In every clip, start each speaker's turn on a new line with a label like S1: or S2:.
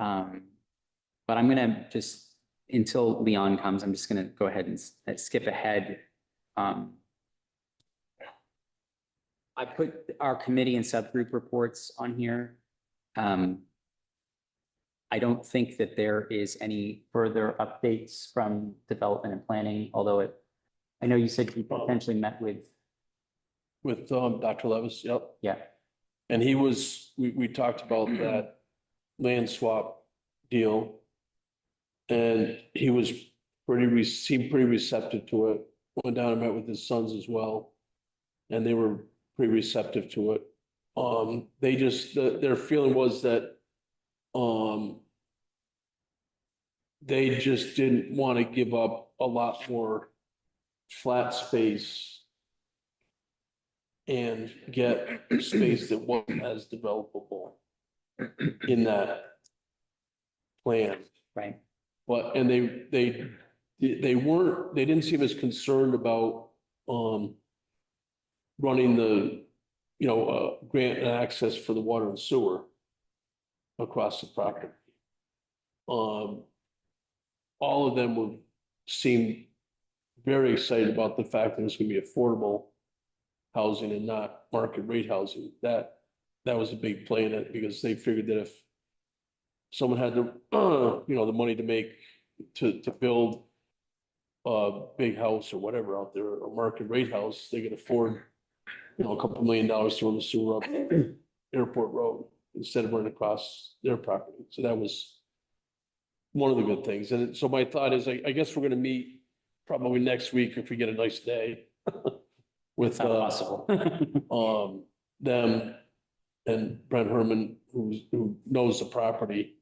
S1: But I'm gonna just, until Leon comes, I'm just gonna go ahead and skip ahead. I put our committee and subgroup reports on here. I don't think that there is any further updates from development and planning, although I know you said you potentially met with.
S2: With Dr. Levis, yep.
S1: Yeah.
S2: And we talked about that land swap deal. And he seemed pretty receptive to it. Went down and met with his sons as well. And they were pretty receptive to it. Their feeling was that they just didn't want to give up a lot more flat space and get space that wasn't as developable in that plan.
S1: Right.
S2: But, and they didn't seem as concerned about running the, grant and access for the water and sewer across the property. All of them seemed very excited about the fact that it's going to be affordable housing and not market rate housing. That was a big play in it, because they figured that if someone had the the money to make to build a big house or whatever out there, or market rate house, they could afford a couple $1 million to run the sewer up Airport Road instead of running across their property. So that was one of the good things. And so my thought is, I guess we're going to meet probably next week if we get a nice day with
S1: possible.
S2: them and Brent Herman, who knows the property,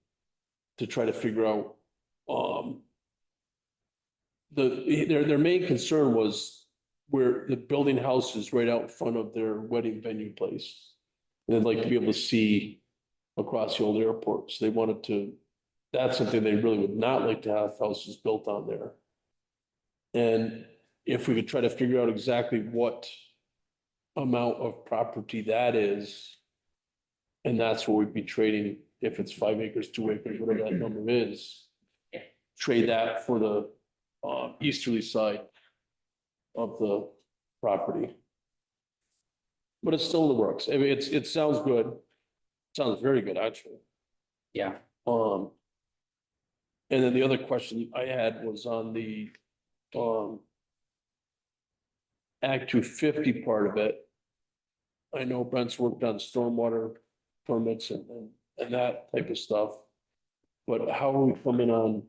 S2: to try to figure out their main concern was where the building houses right out in front of their wedding venue place. And they'd like to be able to see across the old airport. So they wanted to, that's something they really would not like to have houses built on there. And if we could try to figure out exactly what amount of property that is, and that's what we'd be trading, if it's 5 acres, 2 acres, whatever that number is, trade that for the easterly side of the property. But it's still in the works. I mean, it sounds good. It sounds very good, actually.
S1: Yeah.
S2: And then the other question I had was on the Act 250 part of it. I know Brent's worked on stormwater permits and that type of stuff. But how are we coming on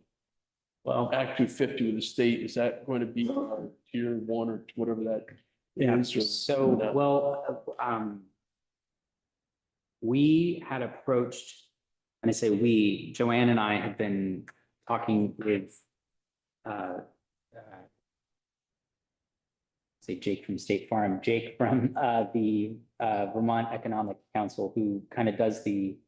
S2: Act 250 with the state? Is that going to be tier 1 or whatever that is?
S1: So, we had approached, and I say we, Joanne and I have been talking with say Jake from State Farm, Jake from the Vermont Economic Council, who kind of does the,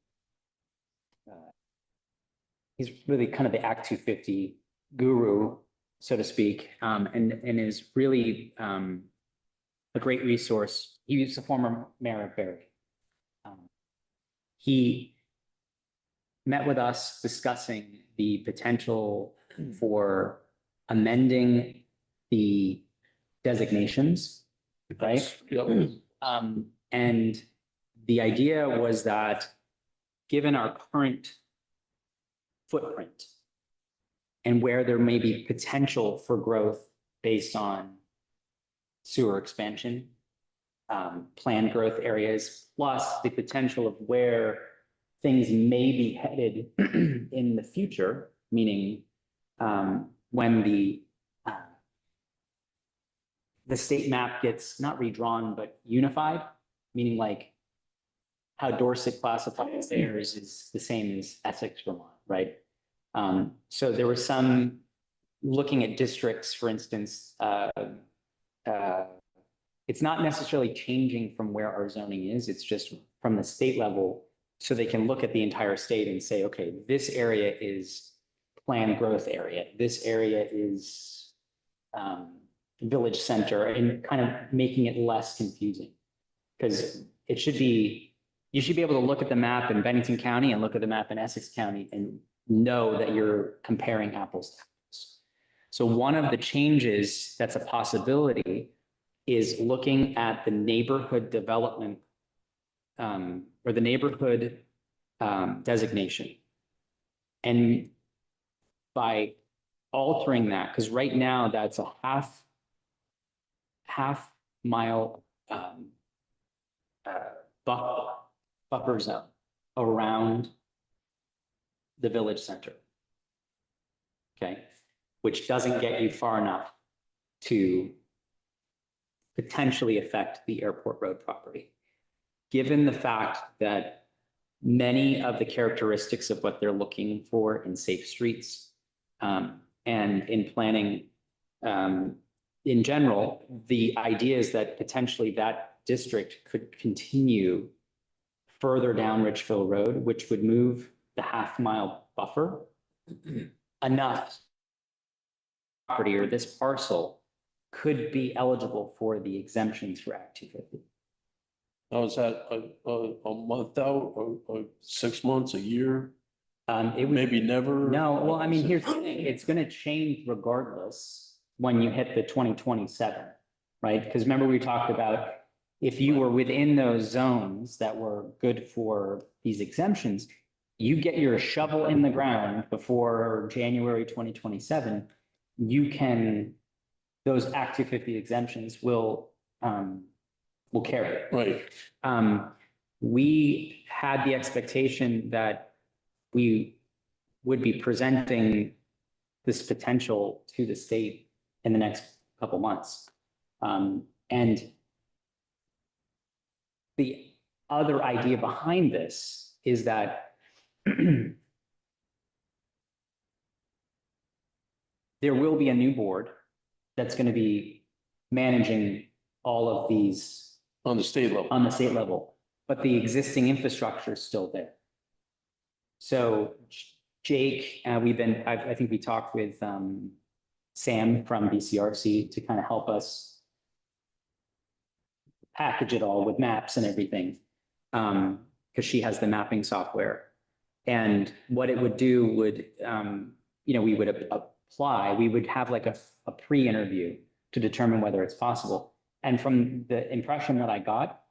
S1: he's really kind of the Act 250 guru, so to speak, and is really a great resource. He was the former mayor of Barrie. He met with us discussing the potential for amending the designations, right?
S2: Yep.
S1: And the idea was that given our current footprint and where there may be potential for growth based on sewer expansion, planned growth areas, plus the potential of where things may be headed in the future, meaning when the state map gets not redrawn, but unified, meaning like how Dorset classifies theirs is the same as Essex, Vermont, right? So there was some looking at districts, for instance, it's not necessarily changing from where our zoning is, it's just from the state level, so they can look at the entire state and say, okay, this area is planned growth area, this area is village center, and kind of making it less confusing. Because it should be you should be able to look at the map in Bennington County and look at the map in Essex County and know that you're comparing apples to apples. So one of the changes that's a possibility is looking at the neighborhood development or the neighborhood designation. And by altering that, because right now that's a half mile buffer zone around the village center. Okay, which doesn't get you far enough to potentially affect the airport road property. Given the fact that many of the characteristics of what they're looking for in safe streets and in planning in general, the idea is that potentially that district could continue further down Richfield Road, which would move the half-mile buffer enough property or this parcel could be eligible for the exemptions for Act 250.
S2: Now, is that a month out or 6 months, a year?
S1: It would,
S2: Maybe never?
S1: no, well, I mean, here's the thing, it's gonna change regardless when you hit the 2027, right? Because remember, we talked about if you were within those zones that were good for these exemptions, you get your shovel in the ground before January 2027, you can, those Act 250 exemptions will carry.
S2: Right.
S1: We had the expectation that we would be presenting this potential to the state in the next couple months. And the other idea behind this is that there will be a new board that's going to be managing all of these
S2: On the state level.
S1: on the state level, but the existing infrastructure is still there. So Jake, I think we talked with Sam from BCRC to kind of help us package it all with maps and everything, because she has the mapping software. And what it would do would, we would apply, we would have like a pre-interview to determine whether it's possible. And from the impression that I got,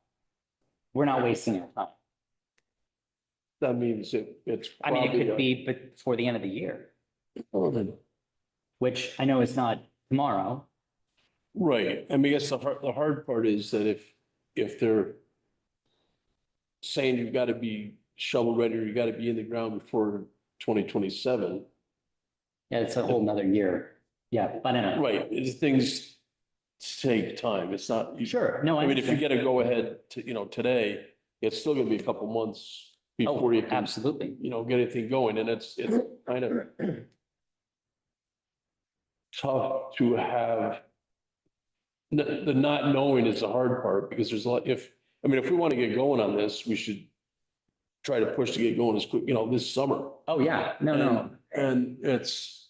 S1: we're not wasting our time.
S2: That means it's
S1: I mean, it
S2: probably
S1: could be, but before the end of the year, which I know is not tomorrow.
S2: Right. I mean, I guess the hard part is that if they're saying you've got to be shovel ready or you got to be in the ground before 2027.
S1: Yeah, it's a whole nother year. Yeah, but anyway.
S2: Right. Things take time. It's not.
S1: Sure. No,
S2: I mean, if you
S1: understand.
S2: get a go ahead to, today, it's still going to be a couple months before you can,
S1: Absolutely.
S2: get anything going. And it's kind of tough to have. The not knowing is the hard part because there's a lot, if we want to get going on this, we should try to push to get going as quick, this summer.
S1: Oh, yeah. No.
S2: And there's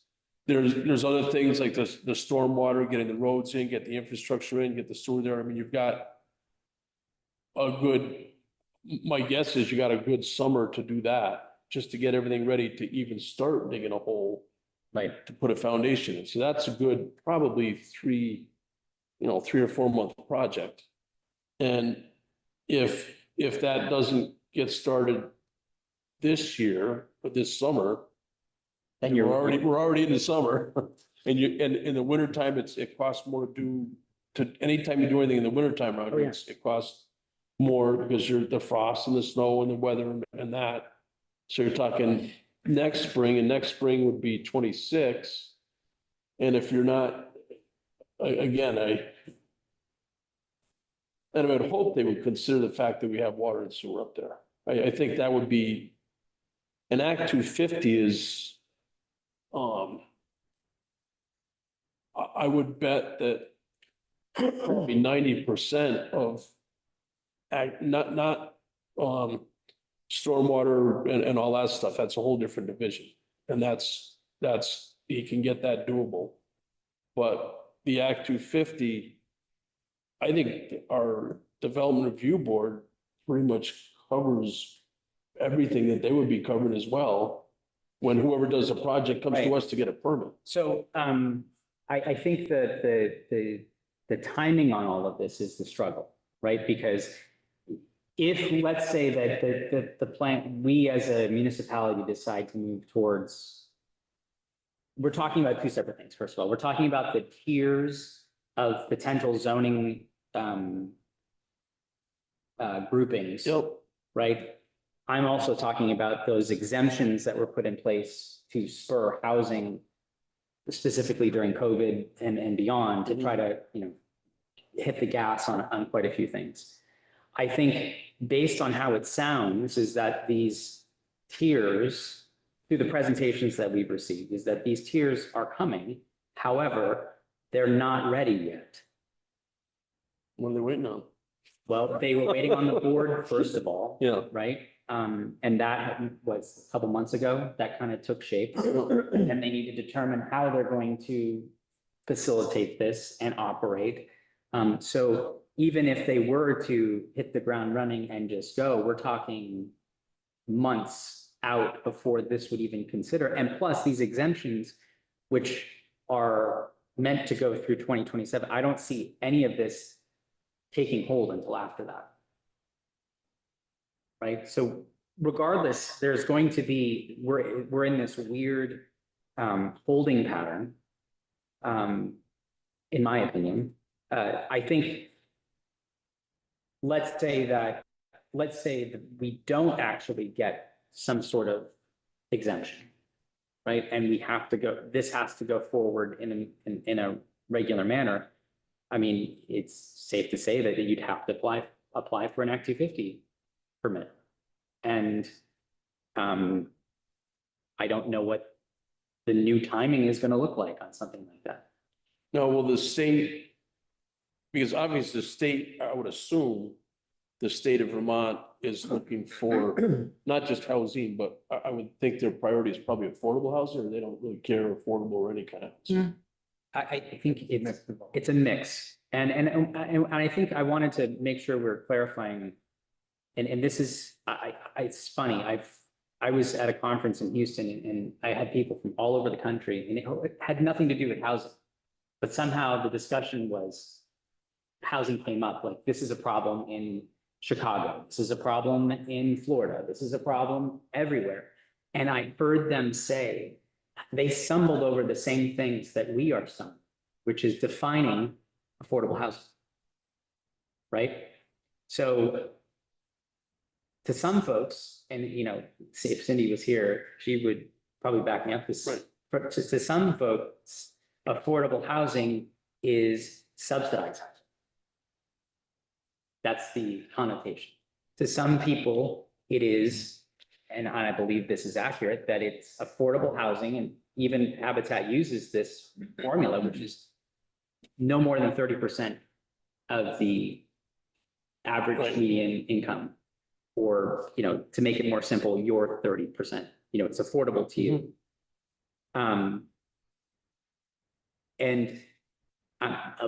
S2: other things like the stormwater, getting the roads in, get the infrastructure in, get the sewer there. I mean, you've got my guess is you got a good summer to do that, just to get everything ready to even start digging a hole.
S1: Right.
S2: To put a foundation in. So that's a good, probably 3 or 4 month project. And if that doesn't get started this year or this summer,
S1: Then
S2: we're already in the summer. And in the wintertime, it costs more anytime you do anything in the wintertime around here, it costs more because the frost and the snow and the weather and that. So you're talking next spring, and next spring would be 26. And if you're not, again, I would hope they would consider the fact that we have water and sewer up there. I think that would be, an Act 250 is, I would bet that probably 90% of not stormwater and all that stuff, that's a whole different division. And that's, you can get that doable. But the Act 250, I think our development review board pretty much covers everything that they would be covered as well, when whoever does the project comes to
S1: Right.
S2: us to get a permit.
S1: So, I think that the timing on all of this is the struggle, right? Because if, let's say that the plan, we as a municipality decide to move towards, we're talking about two separate things. First of all, we're talking about the tiers of potential zoning, groupings.
S2: Yep.
S1: Right? I'm also talking about those exemptions that were put in place to spur housing specifically during COVID and beyond to try to, hit the gas on quite a few things. I think based on how it sounds is that these tiers, through the presentations that we've received, is that these tiers are coming. However, they're not ready yet.
S2: What are they waiting on?
S1: Well, they were waiting on the board, first of all.
S2: Yeah.
S1: Right? And that was a couple months ago, that kind of took shape. And they need to determine how they're going to facilitate this and operate. So even if they were to hit the ground running and just go, we're talking months out before this would even consider. And plus these exemptions, which are meant to go through 2027, I don't see any of this taking hold until after that. Right? So regardless, there's going to be, we're in this weird holding pattern, in my opinion. I think, let's say that we don't actually get some sort of exemption, right? And we have to go, this has to go forward in a regular manner. I mean, it's safe to say that you'd have to apply for an Act 250 permit. And I don't know what the new timing is going to look like on something like that.
S2: No, well, the state, because obviously the state, I would assume, the state of Vermont is looking for not just housing, but I would think their priority is probably affordable housing, or they don't really care affordable or any kind of.
S1: I think it's a mix. And I think I wanted to make sure we're clarifying. And this is, it's funny. I was at a conference in Houston and I had people from all over the country and it had nothing to do with housing. But somehow the discussion was housing came up, like this is a problem in Chicago. This is a problem in Florida. This is a problem everywhere. And I heard them say, they stumbled over the same things that we are stumbling, which is defining affordable housing. Right? So to some folks, and if Cindy was here, she would probably back me up this.
S2: Right.
S1: To some folks, affordable housing is subsidized housing. That's the connotation. To some people, it is, and I believe this is accurate, that it's affordable housing, and even Habitat uses this formula, which is no more than 30% of the average
S2: Right.
S1: median income. Or, to make it more simple, your 30%, it's affordable to you. And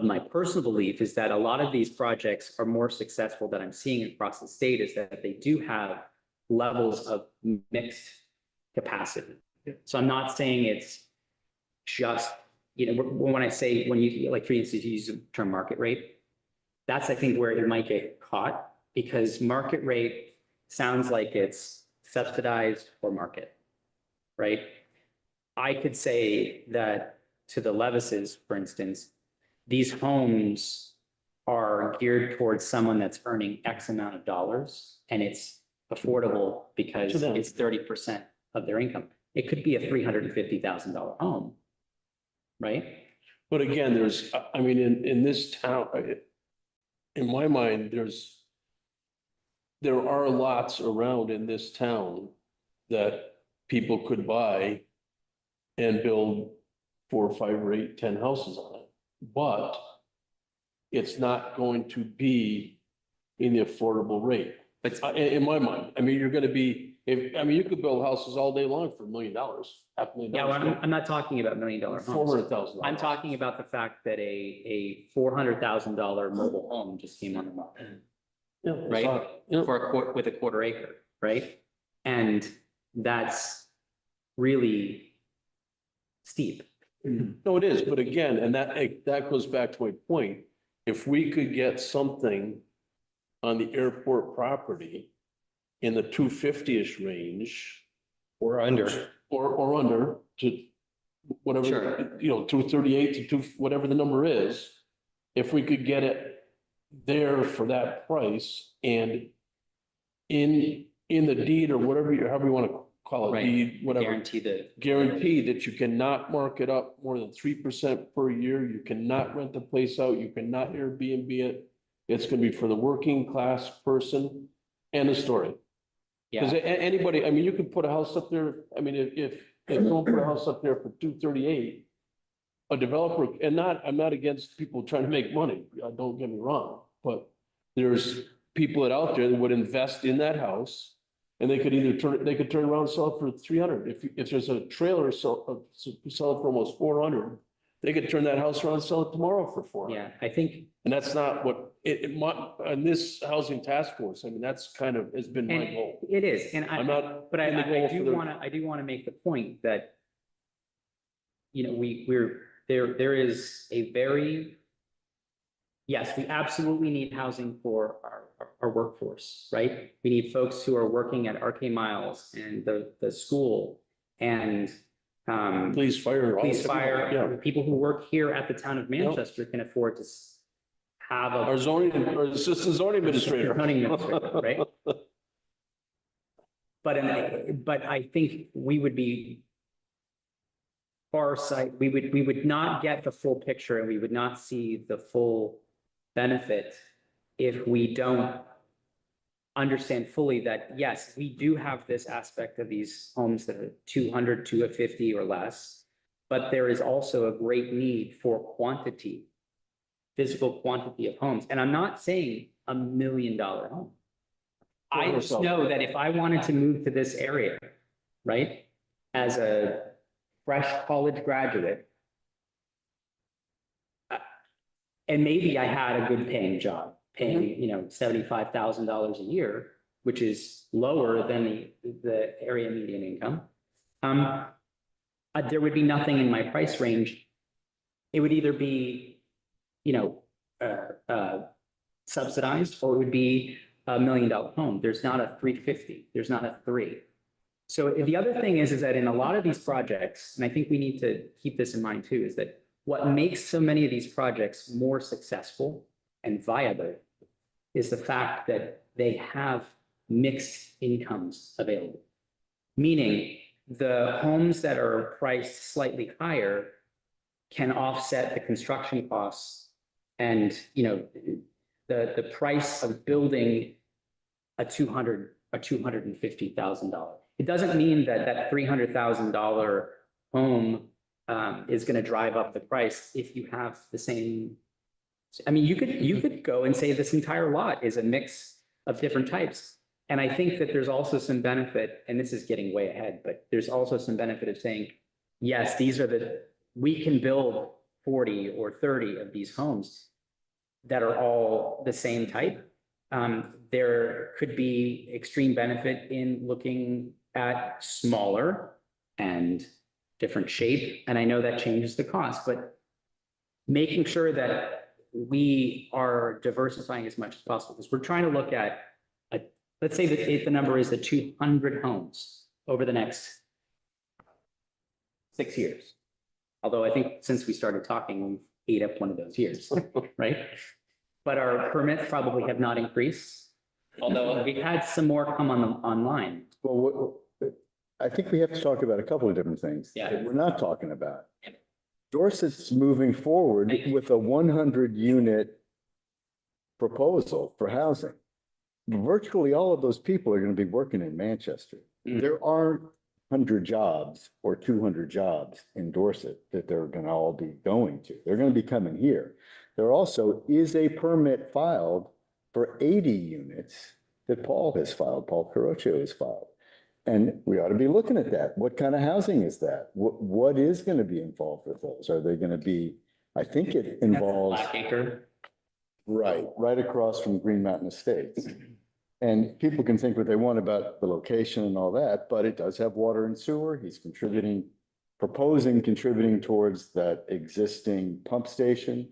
S1: my personal belief is that a lot of these projects are more successful that I'm seeing across the state is that they do have levels of mixed capacity. So I'm not saying it's just, when I say, when you, like, for instance, you use the term market rate, that's, I think, where it might get caught, because market rate sounds like it's subsidized or market, right? I could say that to the Levises, for instance, these homes are geared towards someone that's earning X amount of dollars, and it's affordable because
S2: To them.
S1: it's 30% of their income. It could be a $350,000 home, right?
S2: But again, there's, I mean, in this town, in my mind, there are lots around in this town that people could buy and build 4, 5, or 8, 10 houses on it. But it's not going to be in the affordable rate.
S1: But
S2: In my mind, I mean, you're gonna be, you could build houses all day long for $1 million, $500,000.
S1: yeah, well, I'm not talking about $1 million homes.
S2: $400,000.
S1: I'm talking about the fact that a $400,000 mobile home just came on the market.
S2: Yeah.
S1: right?
S2: Yeah.
S1: For with a quarter acre, right? And that's really steep.
S2: No, it is, but again, and that goes back to my point. If we could get something on the airport property in the 250-ish range
S1: Or under.
S2: or under to whatever,
S1: Sure.
S2: 238 to whatever the number is, if we could get it there for that price and in the deed or whatever, however you want to call it,
S1: Right.
S2: deed, whatever. Guarantee that you cannot mark it up more than 3% per year. You cannot rent the place out. You cannot Airbnb it. It's going to be for the working class person and the story. Because
S1: Yeah,
S2: anybody, I mean, you could put a house up there. I mean, if someone put a house up there for 238, a developer, and I'm not against people trying to make money. Don't get me wrong, but there's people out there that would invest in that house. And they could turn around and sell it for 300. If there's a trailer sell it for almost 400, they could turn that house around and sell it tomorrow for 400.
S1: yeah, I think,
S2: And that's not what on this housing task force, I mean, that's kind of has been my
S1: and
S2: goal.
S1: it is, and
S2: I'm not.
S1: but I
S2: in the goal
S1: do
S2: for the-
S1: want to make the point that, there is a very, yes, we absolutely need housing for our workforce, right? We need folks who are working at RK Miles and the school and
S2: Police, fire. all
S1: police,
S2: the-
S1: fire,
S2: Yeah.
S1: the people who work here at the town of Manchester can afford to have
S2: Our zoning, or assistant zoning administrator.
S1: zoning administrator, right? But I think we would be we would not get the full picture and we would not see the full benefit if we don't understand fully that, yes, we do have this aspect of these homes that are 200 to a 50 or less, but there is also a great need for quantity, physical quantity of homes. And I'm not saying $1 million home. I just know that if I wanted to move to this area, right, as a fresh college graduate, and maybe I had a good paying job, paying, $75,000 a year, which is lower than the area median income. There would be nothing in my price range. It would either be, subsidized, or it would be $1 million home. There's not a 350. There's not a 3. So the other thing is that in a lot of these projects, and I think we need to keep this in mind too, is that what makes so many of these projects more successful and viable is the fact that they have mixed incomes available. Meaning the homes that are priced slightly higher can offset the construction costs and, the price of building a $250,000. It doesn't mean that $300,000 home is going to drive up the price if you have the same. I mean, you could go and say this entire lot is a mix of different types. And I think that there's also some benefit, and this is getting way ahead, but there's also some benefit of saying, yes, we can build 40 or 30 of these homes that are all the same type. There could be extreme benefit in looking at smaller and different shape. And I know that changes the cost, but making sure that we are diversifying as much as possible, because we're trying to look at, let's say that the number is the 200 homes over the next 6 years. Although I think since we started talking, we've ate up one of those years, right? But our permits probably have not increased, although we've had some more come online.
S3: Well, I think we have to talk about a couple of different things
S1: Yeah.
S3: that we're not talking about. Dorset's moving forward with a 100-unit proposal for housing. Virtually all of those people are going to be working in Manchester.
S1: Mm.
S3: There aren't 100 jobs or 200 jobs in Dorset that they're going to all be going to. They're going to be coming here. There also is a permit filed for 80 units that Paul Caroccio has filed. And we ought to be looking at that. What kind of housing is that? What is going to be involved with those? Are they going to be, I think it involves,
S1: Blackacre.
S3: right across from Green Mountain Estates. And people can think what they want about the location and all that, but it does have water and sewer. He's contributing towards that existing pump station.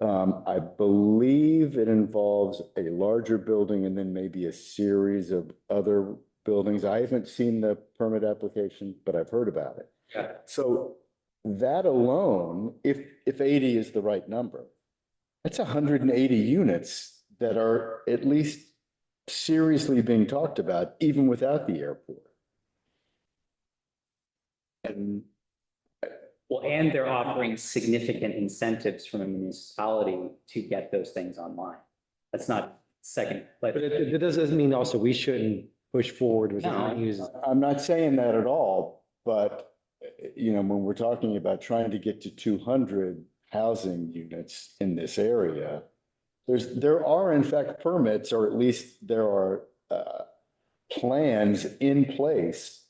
S3: I believe it involves a larger building and then maybe a series of other buildings. I haven't seen the permit application, but I've heard about it.
S1: Yeah.
S3: So that alone, if 80 is the right number, that's 180 units that are at least seriously being talked about, even without the airport.
S2: And
S1: Well, and they're offering significant incentives from a municipality to get those things online. That's not second,
S4: But it doesn't mean also we shouldn't push forward with
S1: No.
S4: not using.
S3: I'm not saying that at all, but when we're talking about trying to get to 200 housing units in this area, there are in fact permits, or at least there are plans in place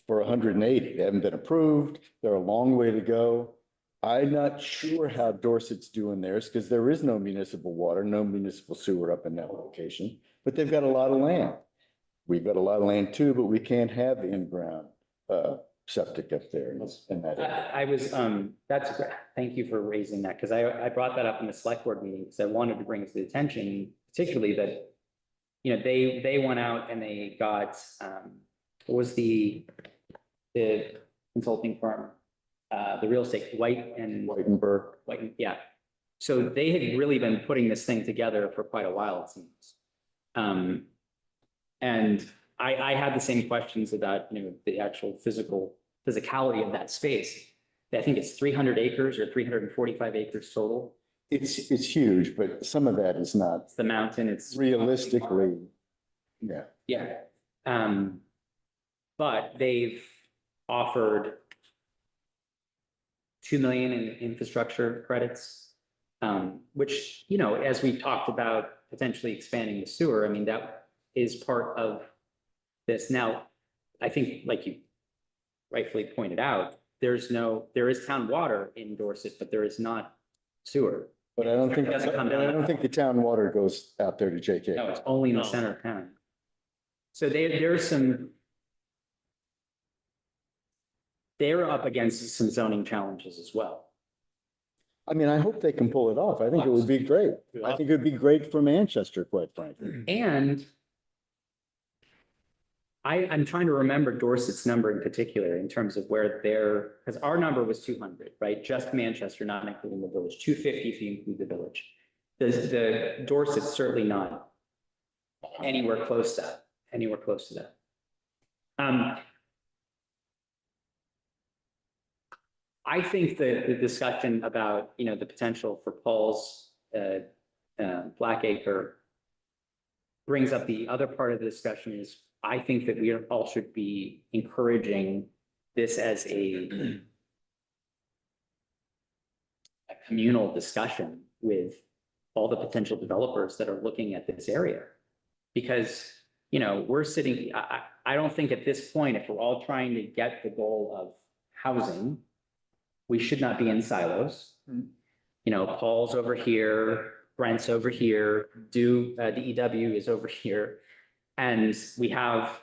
S3: for 180. They haven't been approved. They're a long way to go. I'm not sure how Dorset's doing theirs because there is no municipal water, no municipal sewer up in that location, but they've got a lot of land. We've got a lot of land too, but we can't have in-ground septic up there in that area.
S1: I was, that's, great. Thank you for raising that, because I brought that up in the select board meeting, because I wanted to bring it to the attention, particularly that, they went out and they got, what was the consulting firm, the real estate, White and
S3: Whitenburg.
S1: White, yeah. So they had really been putting this thing together for quite a while, it seems. And I had the same questions about, the actual physicality of that space. I think it's 300 acres or 345 acres total.
S3: It's huge, but some of that is not
S1: It's the mountain, it's.
S3: realistically, yeah.
S1: Yeah. But they've offered 2 million in infrastructure credits, which, as we talked about potentially expanding the sewer, I mean, that is part of this. Now, I think, like you rightfully pointed out, there is town water in Dorset, but there is not sewer.
S3: But I don't think,
S1: It doesn't come
S3: but I
S1: down.
S3: don't think the town water goes out there to JK.
S1: No, it's only in the
S2: No.
S1: center of town. So they're up against some zoning challenges as well.
S3: I mean, I hope they can pull it off. I think it would be great. I think it would be great for Manchester, quite frankly.
S1: And I'm trying to remember Dorset's number in particular in terms of where because our number was 200, right? Just Manchester, not including the village, 250 if you include the village. The Dorset's certainly not anywhere close to that. I think the discussion about, the potential for Paul's Blackacre brings up the other part of the discussion is I think that we all should be encouraging this as a communal discussion with all the potential developers that are looking at this area. Because, we're sitting, I don't think at this point, if we're all trying to get the goal of housing, we should not be in silos. Paul's over here, Brent's over here, DEW is over here. And we have,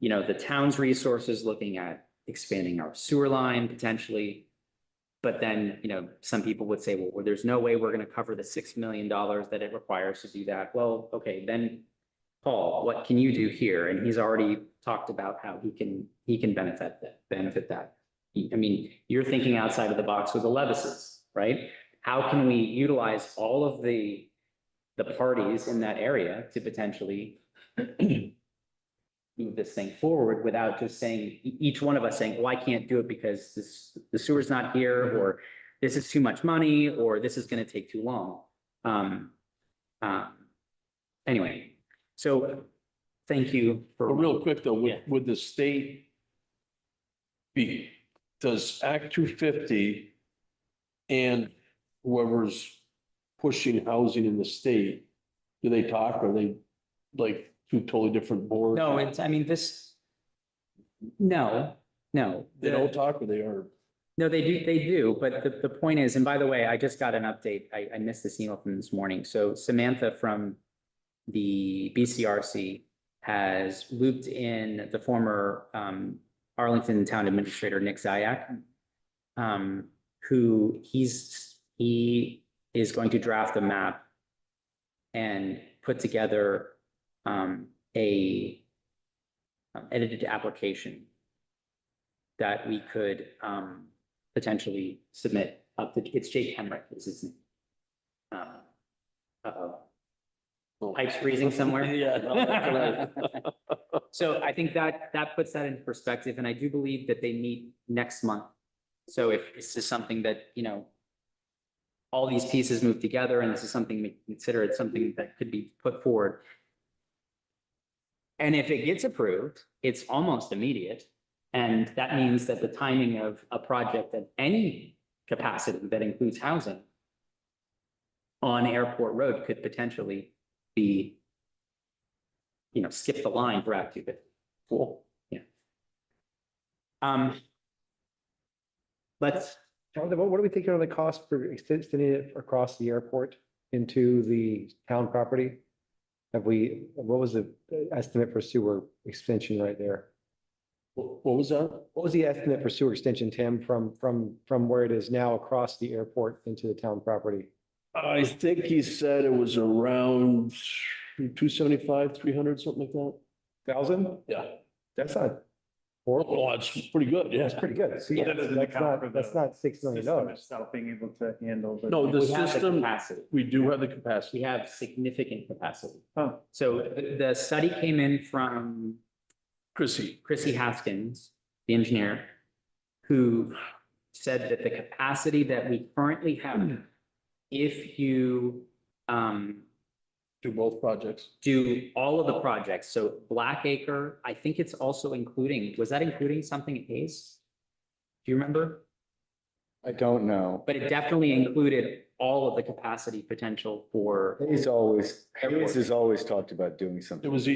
S1: the town's resources looking at expanding our sewer line potentially. But then, some people would say, well, there's no way we're going to cover the $6 million that it requires to do that. Well, okay, then Paul, what can you do here? And he's already talked about how he can benefit that. I mean, you're thinking outside of the box with the Levises, right? How can we utilize all of the parties in that area to potentially move this thing forward without just saying, each one of us saying, oh, I can't do it because the sewer's not here, or this is too much money, or this is going to take too long. Anyway, so thank you for.
S2: But real quick though,
S1: Yeah.
S2: would the state does Act 250 and whoever's pushing housing in the state, do they talk? Or are they like two totally different boards?
S1: No, no.
S2: They don't talk, or they are.
S1: No, they do, but the point is, and by the way, I just got an update. I missed this email from this morning. So Samantha from the BCRC has looped in the former Arlington Town Administrator, Nick Zayak, who he is going to draft a map and put together a edited application that we could potentially submit up to, it's Jake Henrik is his name. Uh-oh. Pipes freezing somewhere?
S2: Yeah. No, that's what
S1: So I think that puts that into perspective, and I do believe that they meet next month. So if this is something that, you know, all these pieces move together and this is something we consider, it's something that could be put forward. And if it gets approved, it's almost immediate. And that means that the timing of a project at any capacity that includes housing on Airport Road could potentially be, you know, skip the line for Act 250.
S2: Cool.
S1: Yeah. Let's,
S4: Jonathan, what do we think are the costs for extending it across the airport into the town property? What was the estimate for sewer extension right there?
S2: What was that?
S4: What was the estimate for sewer extension, Tim, from where it is now across the airport into the town property?
S2: I think he said it was around 275, 300, something like that.
S4: 1,000?
S2: Yeah.
S4: That's not horrible.
S2: Oh, it's pretty good, yeah.
S4: That's pretty good. See,
S5: That doesn't account for
S4: that's
S5: the
S4: not $6 million.
S5: System itself being able to handle the.
S2: No, the
S1: we have the
S2: system,
S1: capacity.
S2: we do have the
S1: We
S2: capacity.
S1: have significant capacity.
S5: Oh,
S1: So the study came in from
S2: Chrissy,
S1: Chrissy Haskins, the engineer, who said that the capacity that we currently have, if you
S2: do both projects.
S1: do all of the projects, so Blackacre, I think it's also including, was that including something at Hayes? Do you remember?
S3: I don't know.
S1: But it definitely included all of the capacity potential for,
S3: Hayes has always talked about doing something.
S2: It was,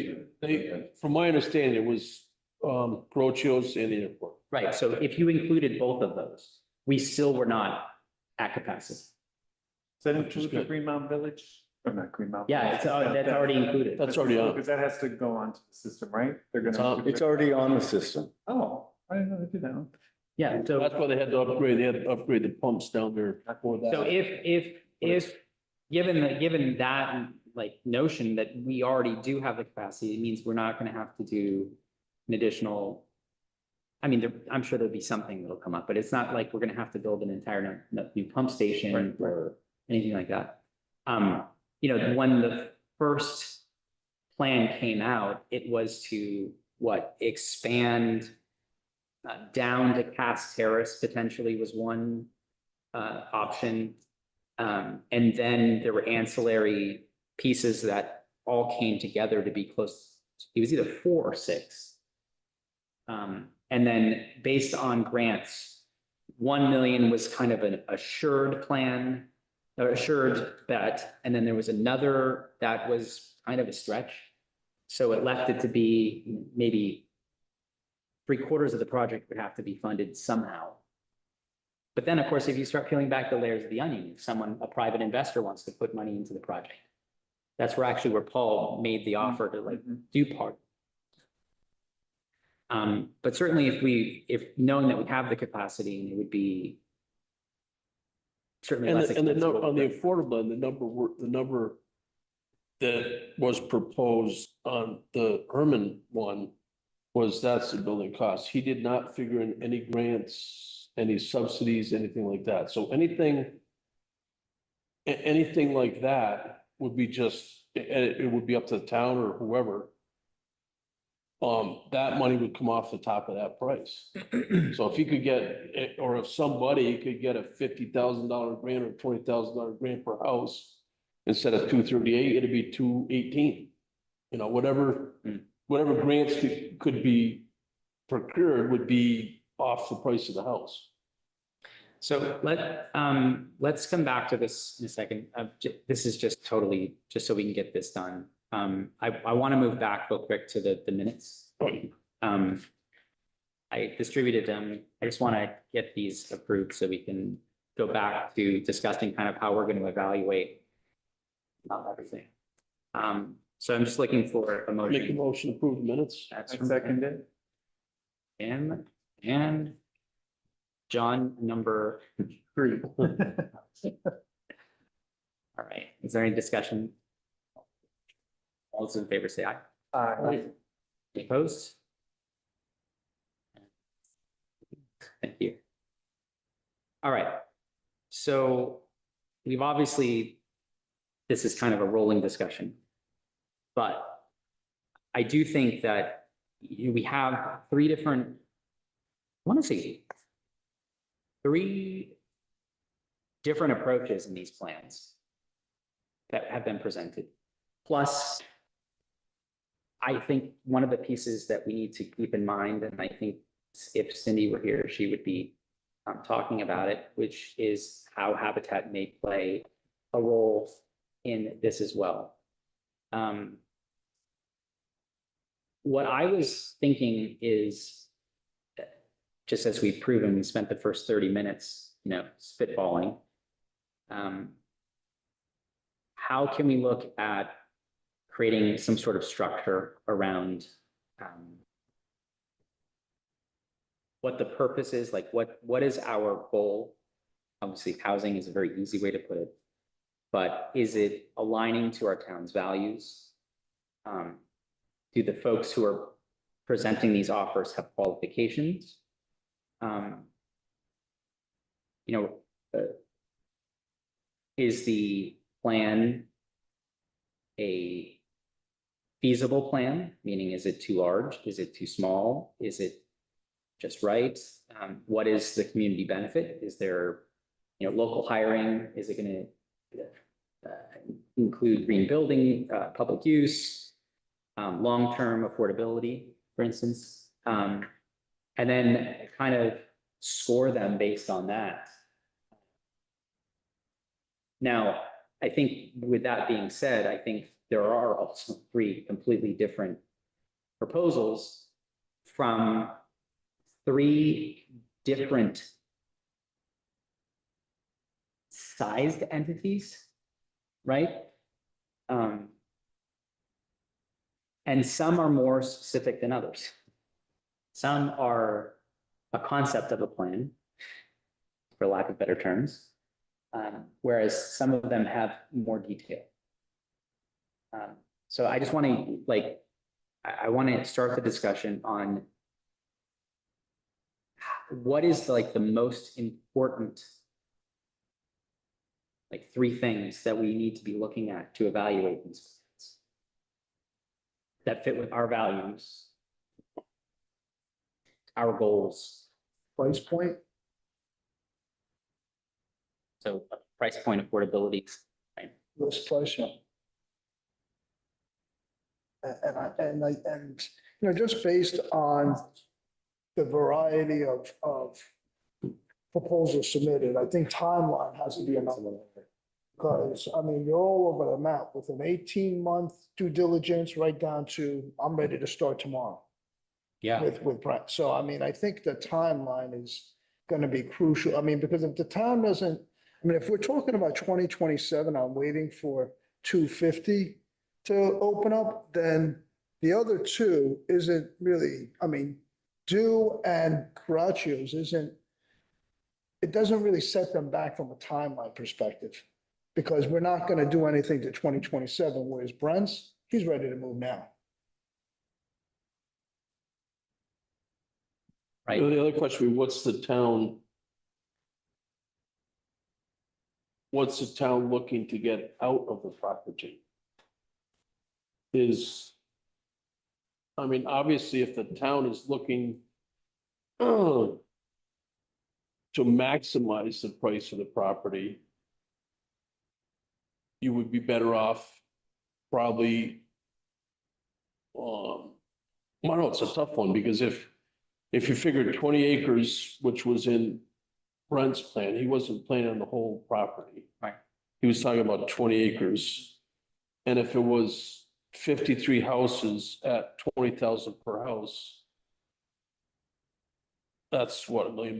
S2: from my understanding, it was Grochio's and the airport.
S1: right, so if you included both of those, we still were not at capacity.
S5: does that
S2: Which is
S5: include the
S2: good.
S5: Green Mountain Village? Or not Green Mountain?
S1: Yeah, it's, that's already included.
S2: That's already on.
S5: Because that has to go onto the system, right? They're
S2: It's
S5: gonna.
S2: on.
S3: It's already on the system.
S5: Oh, I didn't know they did that.
S1: Yeah, so.
S2: That's why they had to upgrade the pumps down there for that.
S1: So if, given that like notion that we already do have the capacity, it means we're not gonna have to do an additional. I mean, I'm sure there'll be something that'll come up, but it's not like we're gonna have to build an entire new pump station
S5: Right, right.
S1: or anything like that. You know, when the first plan came out, it was to expand down to Cass Terrace potentially was one option. And then there were ancillary pieces that all came together to be close. It was either 4 or 6. And then based on grants, 1 million was kind of an assured plan, or assured bet. And then there was another that was kind of a stretch. So it left it to be maybe 3/4 of the project would have to be funded somehow. But then, of course, if you start peeling back the layers of the onion, if a private investor wants to put money into the project, that's where Paul made the offer to like do part. But certainly if knowing that we have the capacity, and it would be certainly less
S2: And the
S1: expensive.
S2: number, on the affordable, end, the number that was proposed on the Herman one was that's the building cost. He did not figure in any grants, any subsidies, anything like that. So anything like that would be just, it would be up to the town or whoever. That money would come off the top of that price. So if he could get, or if somebody could get a $50,000 grant or $20,000 grant per house, instead of 238, it'd be 218. You know, whatever grants could be procured would be off the price of the house.
S1: So let's come back to this in a second. This is just totally, just so we can get this done. I want to move back real quick to the minutes. I distributed them. I just want to get these approved so we can go back to discussing kind of how we're going to evaluate everything. So I'm just looking for a
S2: Make a
S1: motion.
S2: motion to approve the minutes.
S1: That's
S5: I
S1: from
S5: second it.
S1: Tim and John, number 3. All right. Is there any discussion? All those in favor say aye.
S5: Aye.
S1: Any opposed? Thank you. All right. So we've obviously, this is kind of a rolling discussion, but I do think that we have 3 different, I want to say 3 different approaches in these plans that have been presented. Plus, I think one of the pieces that we need to keep in mind, and I think if Cindy were here, she would be talking about it, which is how habitat may play a role in this as well. What I was thinking is, just as we've proven, we spent the first 30 minutes, spitballing. How can we look at creating some sort of structure around what the purpose is, like what is our goal? Obviously, housing is a very easy way to put it, but is it aligning to our town's values? Do the folks who are presenting these offers have qualifications? Is the plan a feasible plan? Meaning, is it too large? Is it too small? Is it just right? What is the community benefit? Is there, local hiring? Is it going to include green building, public use, long-term affordability, for instance? And then kind of score them based on that. Now, I think with that being said, I think there are also 3 completely different proposals from 3 different sized entities, right? And some are more specific than others. Some are a concept of a plan, for lack of better terms, whereas some of them have more detail. So I just want to, I want to start the discussion on what is the most important 3 things that we need to be looking at to evaluate these plans that fit with our values, our goals.
S6: Price point,
S1: So price point, affordability, right?
S6: list price. And just based on the variety of proposals submitted, I think timeline has to be another one. Because, you're all over the map with an 18-month due diligence right down to, I'm ready to start tomorrow
S1: Yeah.
S6: with Brent. So, I think the timeline is going to be crucial. Because if the town doesn't, if we're talking about 2027, I'm waiting for 250 to open up, then the other 2 isn't really, Dew and Caraccios it doesn't really set them back from a timeline perspective. Because we're not going to do anything to 2027, whereas Brent's, he's ready to move now.
S1: Right.
S2: The other question, what's the town looking to get out of the property? Obviously, if the town is looking to maximize the price of the property, you would be better off probably, I don't know, it's a tough one, because if you figured 20 acres, which was in Brent's plan, he wasn't planning on the whole property.
S1: Right.
S2: He was talking about 20 acres. And if it was 53 houses at 20,000 per house, That's what, $1 million?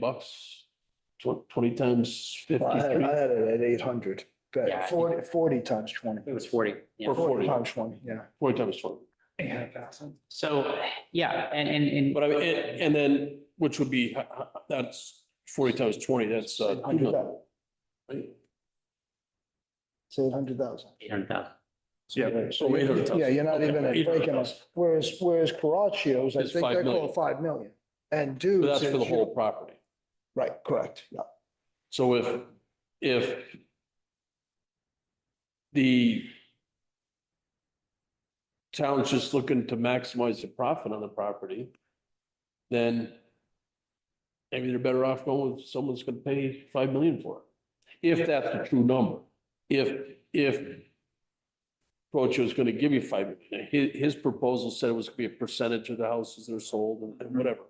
S2: 20 times
S6: I had
S2: 53?
S6: it at 800, but
S1: Yeah, I
S6: 40 times 20.
S1: It was 40. Yeah.
S2: Or
S6: 40
S2: 40.
S6: times 20, yeah.
S2: 40 times 20.
S5: 800,000.
S1: So, yeah, and.
S2: But I mean, and then, which would be, that's 40 times 20, that's,
S6: 800,000.
S2: right?
S6: It's 800,000.
S1: 800,000.
S5: Yeah.
S2: So 800,000.
S6: Yeah, you're not even
S2: Okay,
S6: breaking
S2: 800,000.
S6: us. Whereas Caraccios, I
S2: It's
S6: think
S2: 5
S6: they call
S2: million.
S6: 5 million. And
S2: But
S6: dudes.
S2: that's for the
S6: is-
S2: whole property.
S6: Right, correct, yeah.
S2: So if the town's just looking to maximize the profit on the property, then maybe they're better off going with someone's gonna pay 5 million for it. If that's the true number. If Croce was gonna give you 5 million, his proposal said it was gonna be a percentage of the houses that are sold and whatever.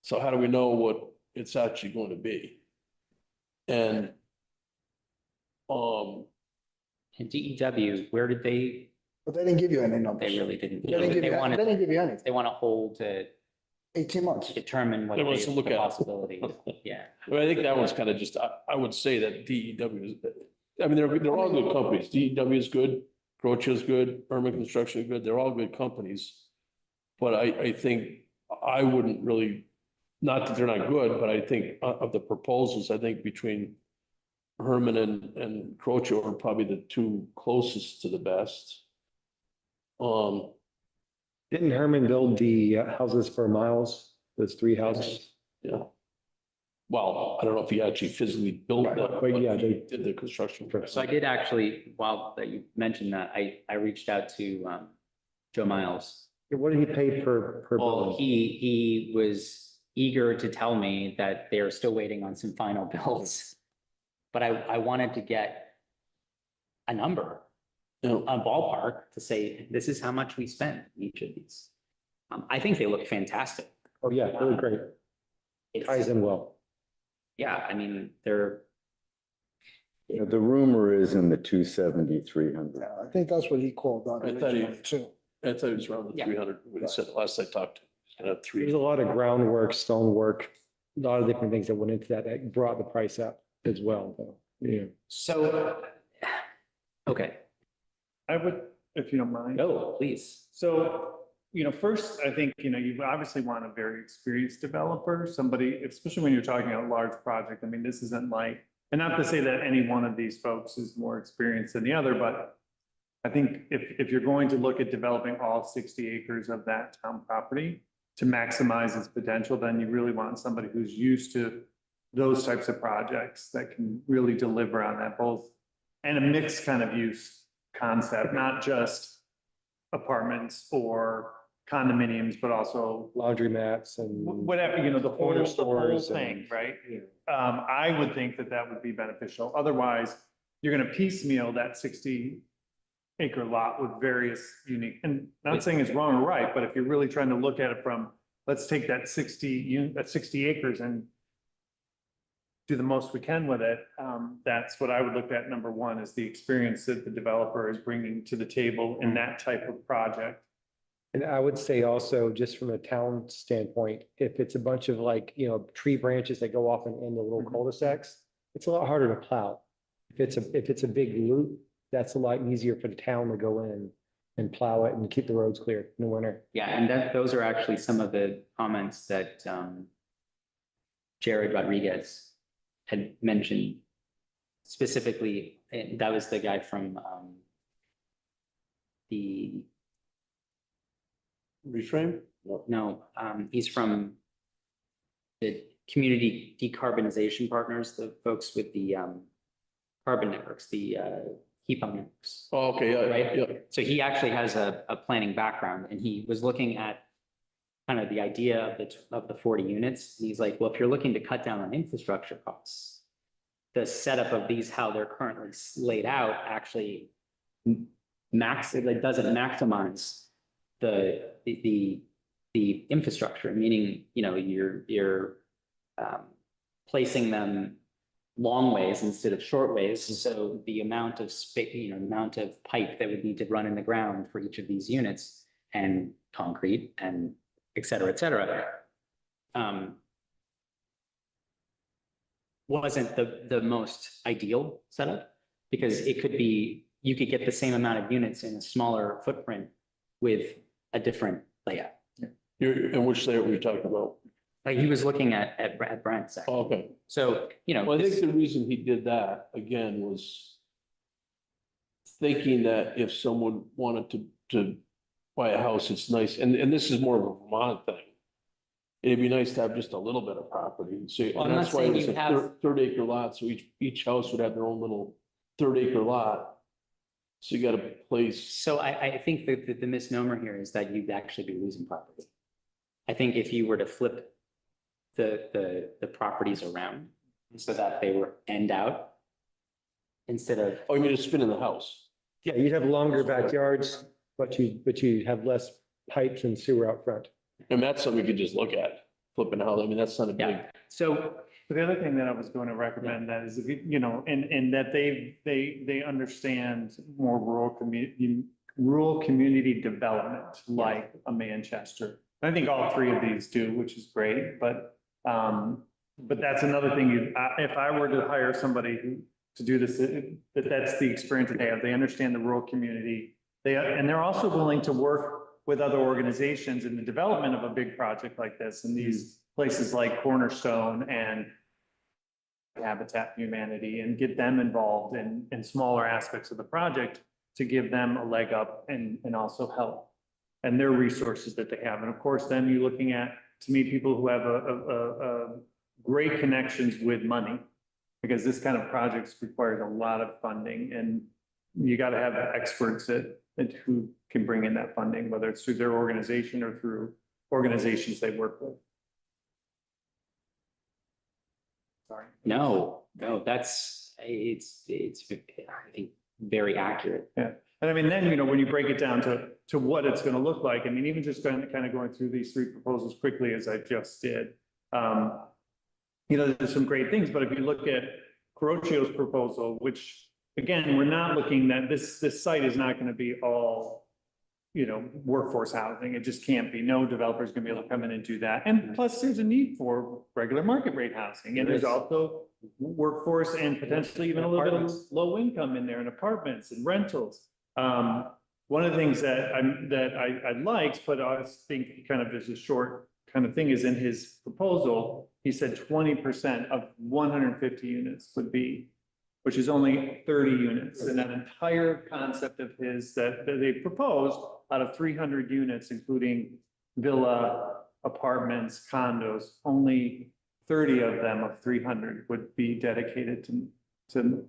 S2: So how do we know what it's actually going to be? And
S1: And DEW, where did they,
S6: But they didn't give you any numbers.
S1: they really didn't.
S6: They didn't give
S1: They
S6: you, they
S1: wanted,
S6: didn't give you anything.
S1: they want to hold to
S6: 18 months.
S1: determine what
S2: They want us to
S1: the
S2: look at it.
S1: possibility. Yeah.
S2: Well, I think that one's kind of just, I would say that DEW is, I mean, they're all good companies. DEW is good, Croce is good, Irma Construction is good. They're all good companies. But I think I wouldn't really, not that they're not good, but I think of the proposals, I think between Herman and Croce are probably the two closest to the best.
S4: Didn't Herman build the houses for Miles, those 3 houses?
S2: Yeah. Well, I don't know if he actually physically built
S6: Right,
S2: that,
S4: but yeah,
S2: but he
S4: they-
S2: did the construction.
S1: So I did actually, while that you mentioned that, I reached out to Joe Miles.
S4: What did he pay per
S1: Well,
S4: building?
S1: he was eager to tell me that they are still waiting on some final bills. But I wanted to get a number,
S2: Yeah.
S1: a ballpark to say, this is how much we spent in each of these. I think they look fantastic.
S4: Oh, yeah, they were great.
S1: It's-
S4: Ties in well.
S1: Yeah, I mean, they're,
S3: You know, the rumor is in the 270, 300.
S6: Yeah, I think that's what he called on
S2: I thought he-
S6: originally too.
S2: I thought it was around the
S1: Yeah.
S2: 300, when he said last I talked to him. He's gonna have
S4: There's
S2: three.
S4: a lot of groundwork, stonework, a lot of different things that went into that brought the price up as well, though. Yeah.
S1: so, okay,
S5: I would, if you don't mind.
S1: no, please.
S5: So, first, I think, you obviously want a very experienced developer, somebody, especially when you're talking about a large project. I mean, this isn't like, and not to say that any one of these folks is more experienced than the other, but I think if you're going to look at developing all 60 acres of that town property to maximize its potential, then you really want somebody who's used to those types of projects that can really deliver on that both, and a mixed kind of use concept, not just apartments or condominiums, but also
S4: Laundromats and.
S5: whatever, the whole
S4: Corner stores
S5: thing,
S4: and-
S5: right?
S4: Yeah.
S5: I would think that would be beneficial. Otherwise, you're gonna piecemeal that 60-acre lot with various unique, and not saying it's wrong or right, but if you're really trying to look at it from, let's take that 60 acres and do the most we can with it. That's what I would look at. Number one is the experience that the developer is bringing to the table in that type of project.
S4: And I would say also, just from a town standpoint, if it's a bunch of tree branches that go off and into little
S5: Mhm.
S4: cul-de-sacs, it's a lot harder to plow. If it's a big loop, that's a lot easier for the town to go in and plow it and keep the roads clear in the winter.
S1: Yeah, and those are actually some of the comments that Jared Rodriguez had mentioned specifically, and that was the guy from the,
S2: Reframe?
S1: he's from the Community Decarbonization Partners, the folks with the carbon networks, the heat pump networks.
S2: Oh, okay, yeah,
S1: Right.
S2: yeah.
S1: So he actually has a planning background, and he was looking at kind of the idea of the 40 units. He's like, well, if you're looking to cut down on infrastructure costs, the setup of these, how they're currently laid out, actually it doesn't maximize the infrastructure, meaning, you're placing them long ways instead of short ways. So the amount of space, amount of pipe that would need to run in the ground for each of these units, and concrete and et cetera, et cetera. wasn't the most ideal setup. Because it could be, you could get the same amount of units in a smaller footprint with a different layout.
S2: In which layer were you talking about?
S1: Like he was looking at Brent's.
S2: Oh, okay.
S1: So, you know.
S2: Well, I think
S1: this-
S2: the reason he did that, again, was thinking that if someone wanted to buy a house, it's nice, and this is more of a Vermont thing. It'd be nice to have just a little bit of property, so,
S1: Well, I'm
S2: and
S1: not
S2: that's why it
S1: saying
S2: was
S1: you
S2: a
S1: have-
S2: 30 acre lot, so each house would have their own little 30 acre lot. So you got a place,
S1: So I think that the misnomer here is that you'd actually be losing property. I think if you were to flip the properties around so that they were end out instead of,
S2: oh, you mean just spin in the house?
S4: Yeah, you'd have longer backyards, but you have less pipes and sewer out front.
S2: And that's something you could just look at, flipping out, I mean, that's not a big,
S1: yeah. So
S5: But the other thing that I was going to recommend that is, if you know, and that they understand more rural community development, like a Manchester. I think all three of these do, which is great, but that's another thing if I were to hire somebody to do this, that's the experience that they have. They understand the rural community. And they're also willing to work with other organizations in the development of a big project like this, and these places like Cornerstone and Habitat for Humanity, and get them involved in smaller aspects of the project to give them a leg up and also help and their resources that they have. And of course, then you're looking at, to me, people who have a great connections with money, because this kind of projects requires a lot of funding, and you got to have experts that who can bring in that funding, whether it's through their organization or through organizations they work with. Sorry.
S1: no, it's, I think, very accurate.
S5: And I mean, then, you know, when you break it down to what it's gonna look like, I mean, even just kind of going through these three proposals quickly as I just did. You know, there's some great things, but if you look at Carocchio's proposal, which, again, we're not looking at, this site is not gonna be all, you know, workforce housing. It just can't be. No developer's gonna be able to come in and do that. And plus, there's a need for regular market rate housing. And
S1: There
S5: there's
S1: is.
S5: also workforce and potentially even a little bit of
S1: Apartments.
S5: low income in there, and apartments and rentals. One of the things that I liked, but I think kind of as a short kind of thing, is in his proposal, he said 20% of 150 units would be, which is only 30 units. And that entire concept of his that they proposed, out of 300 units, including villa, apartments, condos, only 30 of them of 300 would be dedicated to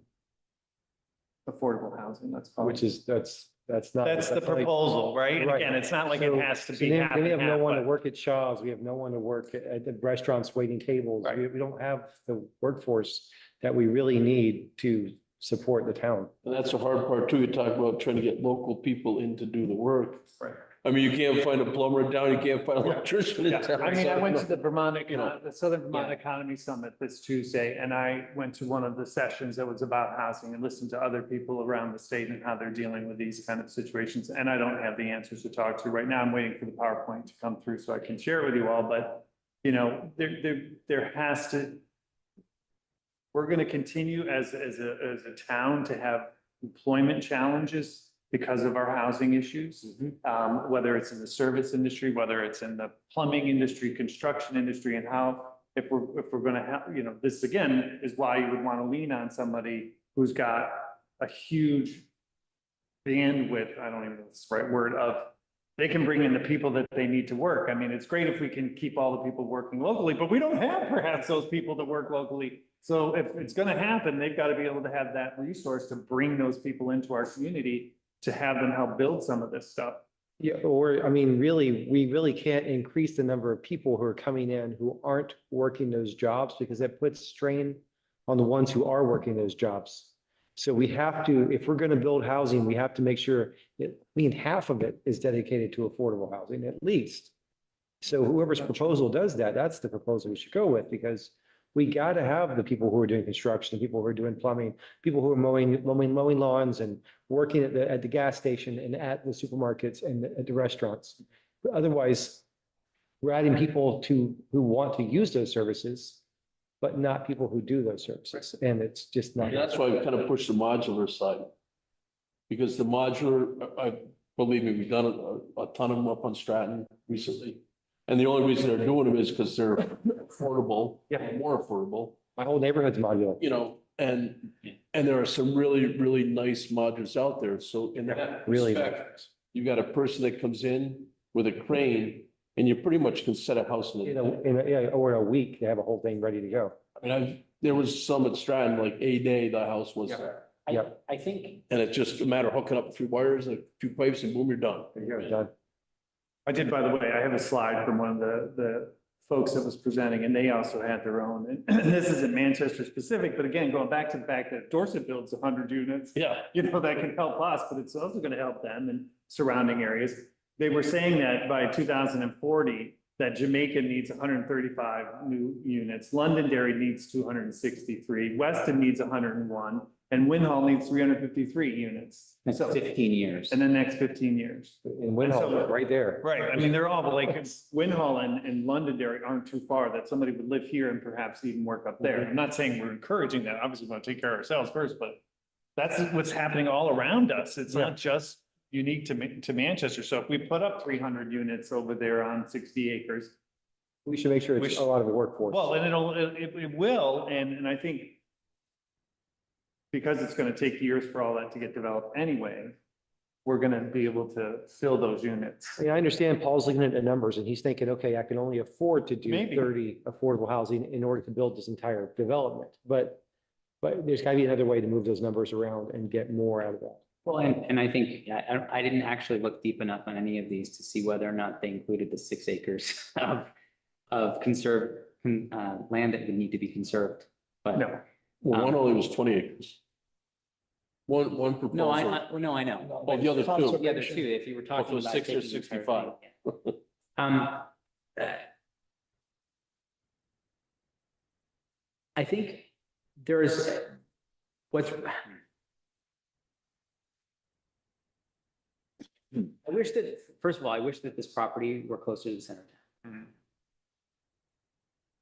S5: affordable housing, let's call it.
S4: Which is, that's not.
S5: That's the
S4: not like-
S5: proposal, right? And
S4: Right.
S5: again, it's not like it
S4: So-
S5: has to
S4: so
S5: be
S4: then
S5: half
S4: we
S5: and
S4: have no
S5: half,
S4: one to
S5: but-
S4: work at Shaw's. We have no one to work at the restaurants waiting tables.
S5: Right.
S4: We don't have the workforce that we really need to support the town.
S2: and that's the hard part too, you talk about trying to get local people in to do the work.
S5: Right.
S2: I mean, you can't find a plumber in town, you can't find an
S5: Yeah.
S2: electrician in
S5: Yeah,
S2: town.
S5: I mean, I
S2: so-
S5: went to the Vermont,
S2: You know.
S5: the Southern Vermont
S1: Yeah.
S5: Economy Summit this Tuesday, and I went to one of the sessions that was about housing and listened to other people around the state and how they're dealing with these kind of situations. And I don't have the answers to talk to right now. I'm waiting for the PowerPoint to come through so I can share it with you all, but you know, there has to, we're going to continue as a town to have employment challenges because of our housing issues. Whether it's in the service industry, whether it's in the plumbing industry, construction industry, and how, if we're gonna have, you know, this again is why you would want to lean on somebody who's got a huge bandwidth, I don't even know if it's the right word, of they can bring in the people that they need to work. I mean, it's great if we can keep all the people working locally, but we don't have perhaps those people that work locally. So if it's gonna happen, they've got to be able to have that resource to bring those people into our community to have them help build some of this stuff.
S4: Yeah, or, I mean, really, we really can't increase the number of people who are coming in who aren't working those jobs, because that puts strain on the ones who are working those jobs. So we have to, if we're going to build housing, we have to make sure, I mean, half of it is dedicated to affordable housing at least. So whoever's proposal does that, that's the proposal we should go with, because we got to have the people who are doing construction, the people who are doing plumbing, people who are mowing lawns and working at the gas station and at the supermarkets and at the restaurants. Otherwise, we're adding people who want to use those services, but not people who do those services. And it's just not.
S2: That's why we kind of pushed the modular side. Because the modular, believe me, we've done a ton of them up on Stratton recently. And the only reason they're doing them is because they're affordable,
S4: Yeah.
S2: more affordable,
S4: My whole neighborhood's modular.
S2: you know, and there are some really, really nice modules out there. So in that
S4: Really
S2: respect, you got a person that comes in with a crane and you pretty much can set a house in it.
S4: Yeah, or in a week, they have a whole thing ready to go.
S2: I mean, there was some at Stratton, like a day, the house was,
S1: I think
S2: and it's just a matter of hooking up a few wires, a few pipes and boom, you're done.
S4: Done.
S5: I did, by the way, I have a slide from one of the folks that was presenting, and they also had their own. And this isn't Manchester specific, but again, going back to the fact that Dorset builds 100 units,
S2: Yeah.
S5: you know, that can help us, but it's also going to help them and surrounding areas. They were saying that by 2040, that Jamaica needs 135 new units, Londonderry needs 263, Weston needs 101, and Winhall needs 353 units.
S1: that's
S5: So
S1: 15 years.
S5: in the next 15 years.
S4: In Winhall, right there.
S5: Right, I mean, they're all, but like Winhall and Londonderry aren't too far, that somebody would live here and perhaps even work up there. I'm not saying we're encouraging that, obviously we want to take care of ourselves first, but that's what's happening all around us. It's not just unique to Manchester. So if we put up 300 units over there on 60 acres,
S4: We should make sure
S5: We
S4: it's
S5: should-
S4: a lot of the workforce.
S5: well, and it will, and I think because it's going to take years for all that to get developed anyway, we're going to be able to fill those units.
S4: I mean, I understand Paul's looking at the numbers and he's thinking, okay, I can only afford to do
S5: Maybe.
S4: 30 affordable housing in order to build this entire development. But there's gotta be another way to move those numbers around and get more out of that.
S1: Well, and I think, I didn't actually look deep enough on any of these to see whether or not they included the 6 acres of conserved, land that would need to be conserved. But
S5: No,
S2: Well, one only was 20 acres. One proposal.
S1: no, I know.
S2: Oh, the other two.
S1: The other two, if you were talking
S2: was
S1: about.
S2: 6 or
S1: taking the entire
S2: 65.
S1: thing, yeah. I think there is, what's. I wish that, first of all, I wish that this property were closer to the center of town.
S5: Mhm.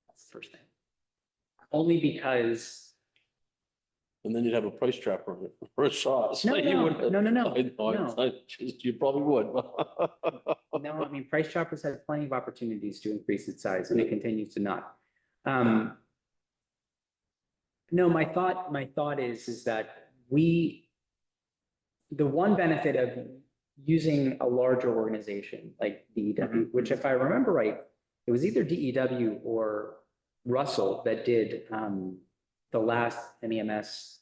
S1: That's the first thing. Only because,
S2: And then you'd have a price trap for a shot.
S1: no, no.
S2: You probably would.
S1: No, I mean, Price Choppers has plenty of opportunities to increase its size and it continues to not. No, my thought is that the one benefit of using a larger organization like DEW, which if I remember right, it was either DEW or Russell that did, the last MEMS,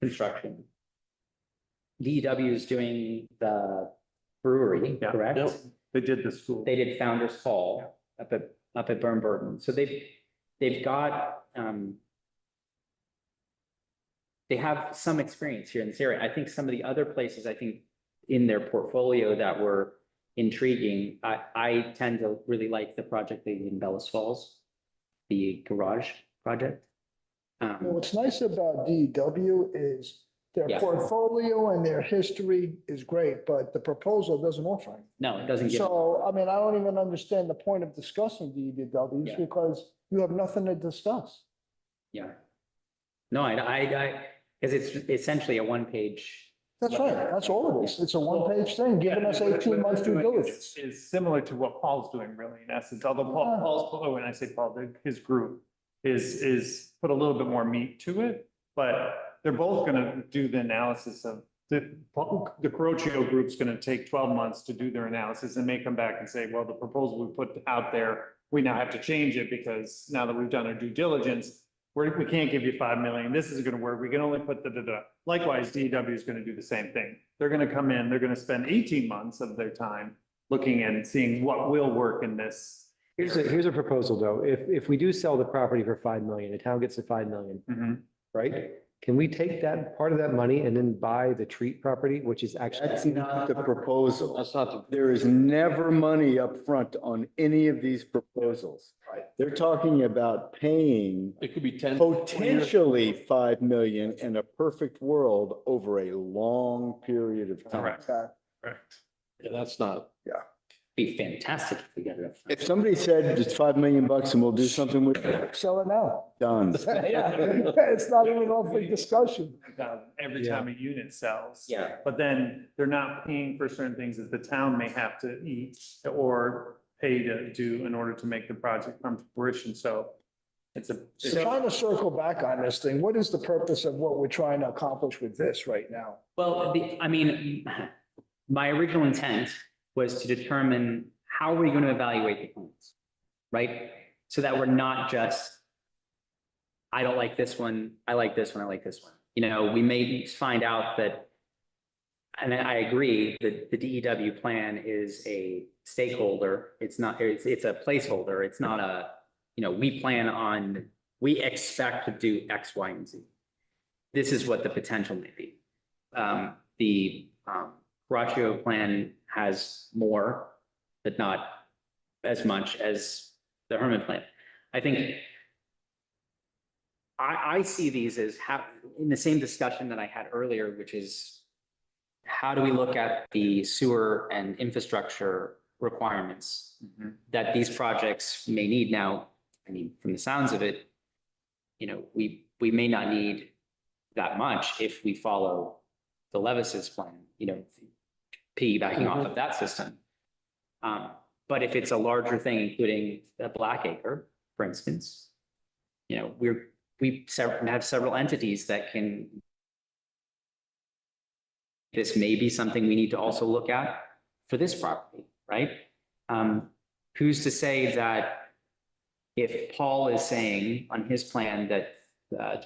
S1: construction. DEW is doing the brewery,
S5: Yeah.
S1: correct?
S2: Yep.
S5: they did the school.
S1: They did Founder's Hall up at Burton. So they've got, they have some experience here in this area. I think some of the other places, I think in their portfolio that were intriguing, I tend to really like the project they did in Bellas Falls, the garage project.
S6: Well, what's nice about DEW is their
S1: Yeah.
S6: portfolio and their history is great, but the proposal doesn't offer anything.
S1: No, it doesn't give.
S6: So, I mean, I don't even understand the point of discussing DEWs
S1: Yeah.
S6: because you have nothing to discuss.
S1: Yeah. No, because it's essentially a one-page.
S6: That's right. That's all it is. It's a one-page thing, giving us 18 months due diligence.
S5: Is similar to what Paul's doing really in essence, although Paul's, when I say Paul, his group is put a little bit more meat to it, but they're both gonna do the analysis of the Caroccio group's gonna take 12 months to do their analysis and may come back and say, well, the proposal we put out there, we now have to change it because now that we've done our due diligence, we can't give you 5 million. This isn't gonna work. We can only put the. Likewise, DEW is gonna do the same thing. They're gonna come in, they're gonna spend 18 months of their time looking and seeing what will work in this.
S4: Here's a proposal though. If we do sell the property for 5 million, the town gets the 5 million,
S5: Mhm.
S4: right? Can we take that part of that money and then buy the treat property, which is
S3: That's
S4: actually,
S3: not the proposal.
S2: That's not the.
S3: There is never money up front on any of these proposals.
S2: Right.
S3: They're talking about paying
S2: It could be 10.
S3: potentially 5 million in a perfect world over a long period of time.
S5: Correct.
S6: Okay.
S5: Correct.
S2: Yeah, that's not.
S1: be fantastic if we get it.
S3: If somebody said it's $5 million and we'll do something with it,
S6: Sell it now.
S3: done.
S6: Yeah, it's not even off the discussion.
S5: Every time a unit sells.
S1: Yeah.
S5: But then they're not paying for certain things that the town may have to eat or pay to do in order to make the project come to fruition. So it's a.
S6: So trying to circle back on this thing, what is the purpose of what we're trying to accomplish with this right now?
S1: Well, I mean, my original intent was to determine how are we going to evaluate the plans, right? So that we're not just, I don't like this one, I like this one, I like this one. You know, we may find out that, and I agree that the DEW plan is a stakeholder. It's not, it's a placeholder. It's not a, you know, we expect to do X, Y, and Z. This is what the potential may be. The Caraccio plan has more, but not as much as the Herman plan. I think I see these as in the same discussion that I had earlier, which is how do we look at the sewer and infrastructure requirements that these projects may need now? I mean, from the sounds of it, you know, we may not need that much if we follow the Levis's plan, you know, piggybacking off of that system. But if it's a larger thing, including a Blackacre, for instance, you know, we have several entities that can. This may be something we need to also look at for this property, right? Who's to say that if Paul is saying on his plan that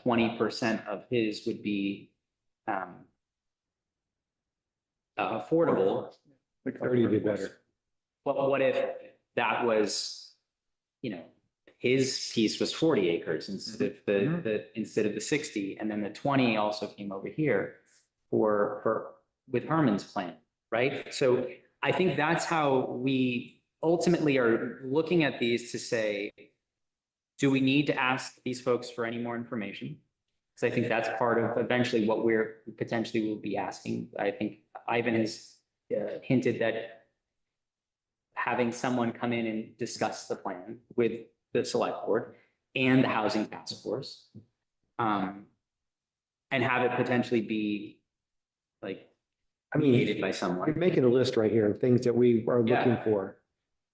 S1: 20% of his would be affordable?
S4: 30 would be better.
S1: But what if that was, you know, his piece was 40 acres instead of instead of the 60, and then the 20 also came over here with Herman's plan, right? So I think that's how we ultimately are looking at these to say, do we need to ask these folks for any more information? Because I think that's part of eventually what we're potentially will be asking. I think Ivan has hinted that having someone come in and discuss the plan with the select board and the housing task force, and have it potentially be like mediated by
S4: I'm
S1: someone.
S4: making a list right here of things that we are looking
S1: Yeah.
S4: for.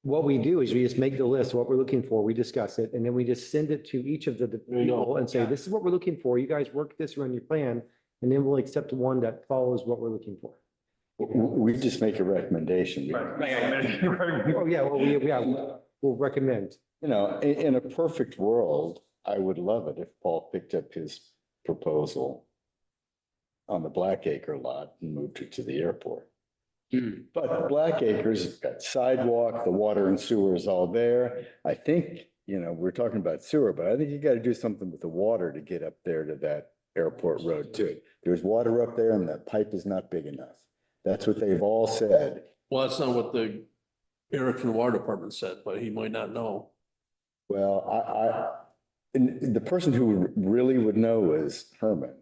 S4: What we do is we just make the list, of what we're looking for, we discuss it, and then we just send it to each of the
S2: There you go.
S4: people and say, this is what we're looking for. You guys work this around your plan, and then we'll accept one that follows what we're looking for.
S3: We just make a recommendation.
S4: Oh, yeah, well, we'll recommend.
S3: You know, in a perfect world, I would love it if Paul picked up his proposal on the Blackacre lot and moved it to the airport. But Blackacre's got sidewalk, the water and sewer is all there. I think, you know, we're talking about sewer, but I think you got to do something with the water to get up there to that airport road too. There's water up there and that pipe is not big enough. That's what they've all said.
S2: Well, that's not what the Eric from the water department said, but he might not know.
S3: Well, and the person who really would know is Herman.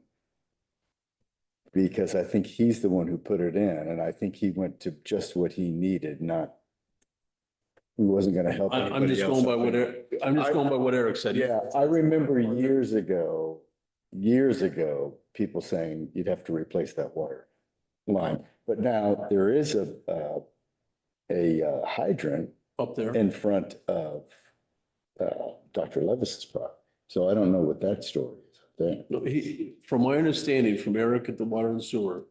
S3: Because I think he's the one who put it in, and I think he went to just what he needed, not. He wasn't gonna help
S2: I'm
S3: anybody
S2: just
S3: else.
S2: going by what I'm just going by what Eric said.
S3: Yeah, I remember years ago, people saying you'd have to replace that water line. But now there is a hydrant
S2: Up there.
S3: in front of Dr. Levis's property. So I don't know what that story is up there.
S2: No, from my understanding from Eric at the water and sewer,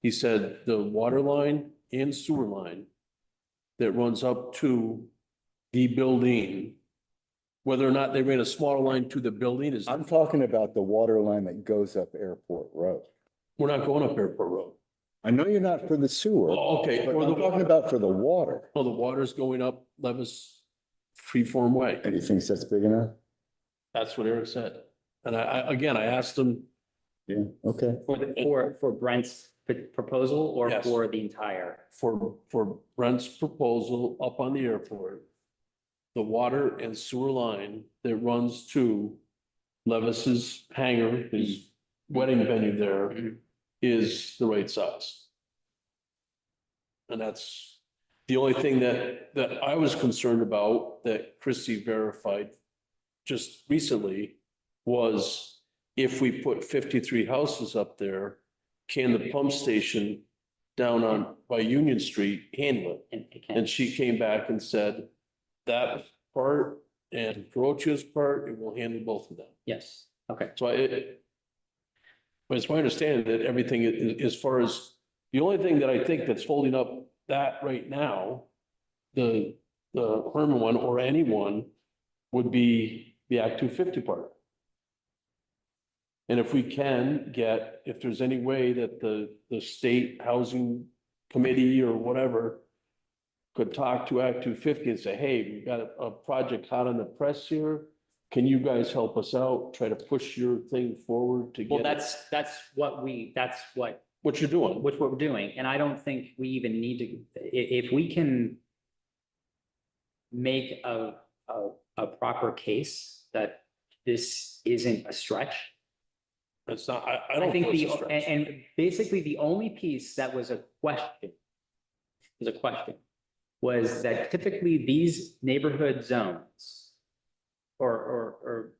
S2: he said the water line and sewer line that runs up to the building, whether or not they ran a smaller line to the building is,
S3: I'm talking about the water line that goes up Airport Road.
S2: we're not going up Airport Road.
S3: I know you're not for the sewer,
S2: Oh, okay.
S3: but
S2: Or
S3: I'm talking about for the water.
S2: Oh, the water's going up Levis Freeform Way.
S3: And he thinks that's big enough?
S2: That's what Eric said. And again, I asked him,
S3: Yeah, okay.
S1: For Brent's proposal or
S2: Yes.
S1: for the entire?
S2: for Brent's proposal up on the airport, the water and sewer line that runs to Levis's hangar, his wedding venue there,
S1: Mhm.
S2: is the right size. And that's, The only thing that I was concerned about that Christie verified just recently was if we put 53 houses up there, can the pump station down on, by Union Street handle it?
S1: And it can.
S2: And she came back and said that part and Caroccio's part, it will handle both of them.
S1: Yes, okay.
S2: So but it's my understanding that everything as far as, the only thing that I think that's holding up that right now, the Herman one or anyone would be the Act 250 part. And if we can get, if there's any way that the state housing committee or whatever could talk to Act 250 and say, hey, we've got a project hot on the press here. Can you guys help us out? Try to push your thing forward to get.
S1: Well,
S2: it?"
S1: that's
S2: What you're doing.
S1: what we're doing. And I don't think we even need to, if we can make a proper case that this isn't a stretch.
S2: It's not, I
S1: I
S2: don't
S1: think
S2: think it's a stretch.
S1: and basically the only piece that was a question was that typically these neighborhood zones or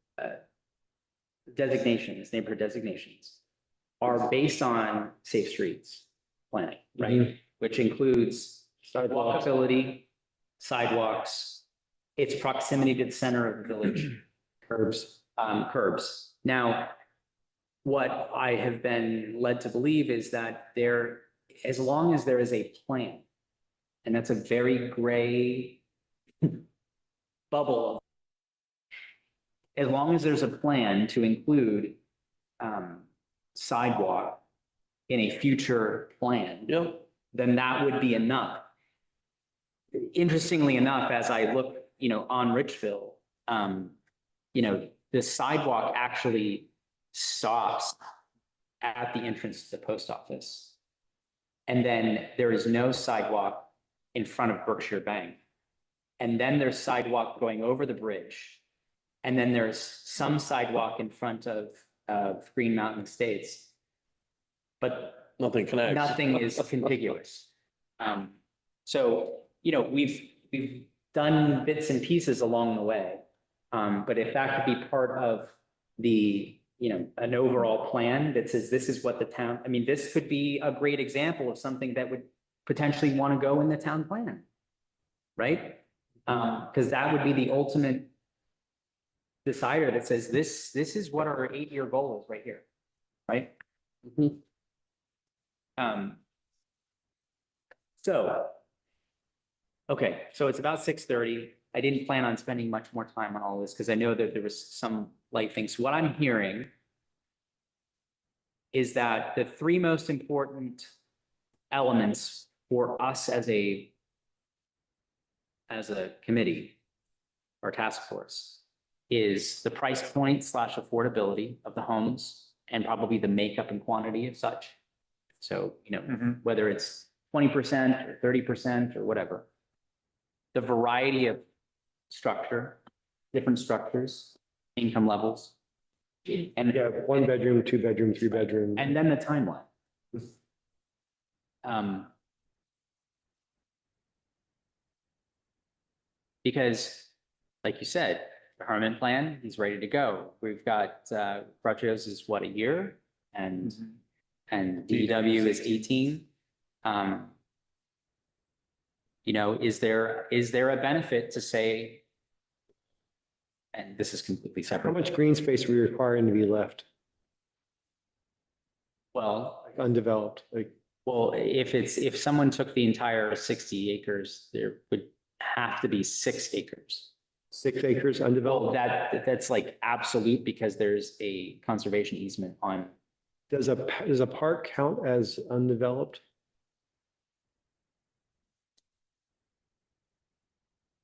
S1: designations, neighborhood designations are based on safe streets planning, right? Which includes walkability, sidewalks, its proximity to the center of the village, curbs. Now, what I have been led to believe is that as long as there is a plan, and that's a very gray bubble, as long as there's a plan to include sidewalk in a future plan,
S2: Yep.
S1: then that would be enough. Interestingly enough, as I look, on Richville, the sidewalk actually stops at the entrance to the post office. And then there is no sidewalk in front of Berkshire Bank. And then there's sidewalk going over the bridge. And then there's some sidewalk in front of Green Mountain Estates. But
S2: Nothing connects.
S1: nothing is contiguous. So, we've done bits and pieces along the way. But if that could be part of the, an overall plan that says this is what the town, this could be a great example of something that would potentially want to go in the town plan. Right? Because that would be the ultimate decider that says this is what our 8-year goal is right here. Right? So, okay, so it's about 6:30. I didn't plan on spending much more time on all this because I know that there was some light things. What I'm hearing is that the three most important elements for us as a committee or task force is the price point / affordability of the homes and probably the makeup and quantity of such. So, whether it's 20% or 30% or whatever. The variety of structure, different structures, income levels. And
S4: Yeah, 1 bedroom, 2 bedroom, 3 bedroom.
S1: and then the timeline. Because, like you said, the Harmon plan, he's ready to go. We've got, Crutchers is what, a year? And DEW is 18. Is there a benefit to say, and this is completely
S4: How
S1: separate.
S4: much green space are we requiring to be left
S1: Well,
S4: undeveloped?
S1: if someone took the entire 60 acres, there would have to be 6 acres.
S4: 6 acres
S1: Well,
S4: undeveloped?
S1: that's like absolute because there's a conservation easement on.
S4: Does a park count as undeveloped?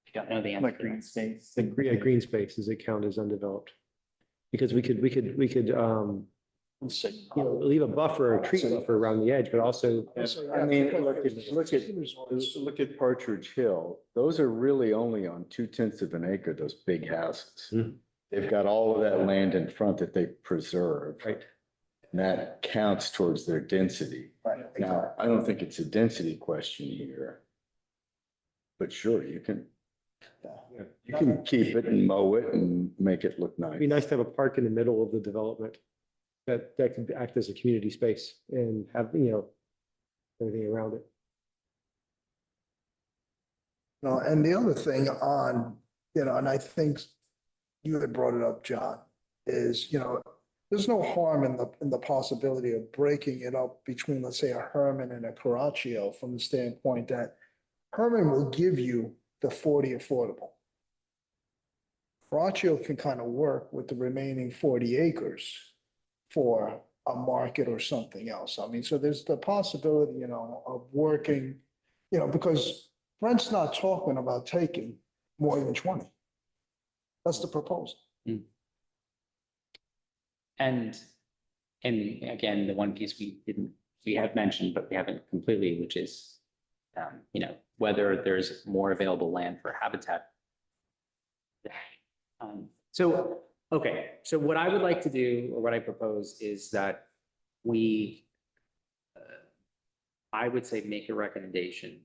S1: I don't know the answer.
S5: Like green space.
S4: Green space, does it count as undeveloped? Because we could,
S2: Let's see.
S4: leave a buffer, a tree buffer around the edge, but also.
S3: Look at Partridge Hill. Those are really only on 2/10 of an acre, those big houses.
S4: Hmm.
S3: They've got all of that land in front that they preserve.
S4: Right.
S3: And that counts towards their density. Now, I don't think it's a density question here. But sure, you can keep it and mow it and make it look
S4: It'd be
S3: nice.
S4: nice to have a park in the middle of the development that can act as a community space and have, everything around it.
S6: No, and the other thing on, and I think you had brought it up, John, is, there's no harm in the possibility of breaking it up between, let's say, a Herman and a Caraccio from the standpoint that Herman will give you the 40 affordable. Caraccio can kind of work with the remaining 40 acres for a market or something else. I mean, so there's the possibility, of working, because Brent's not talking about taking more than 20. That's the proposal.
S1: And again, the one piece we have mentioned, but we haven't completely, which is, whether there's more available land for habitat. Okay, so what I would like to do, or what I propose, is that we, I would say, make a recommendation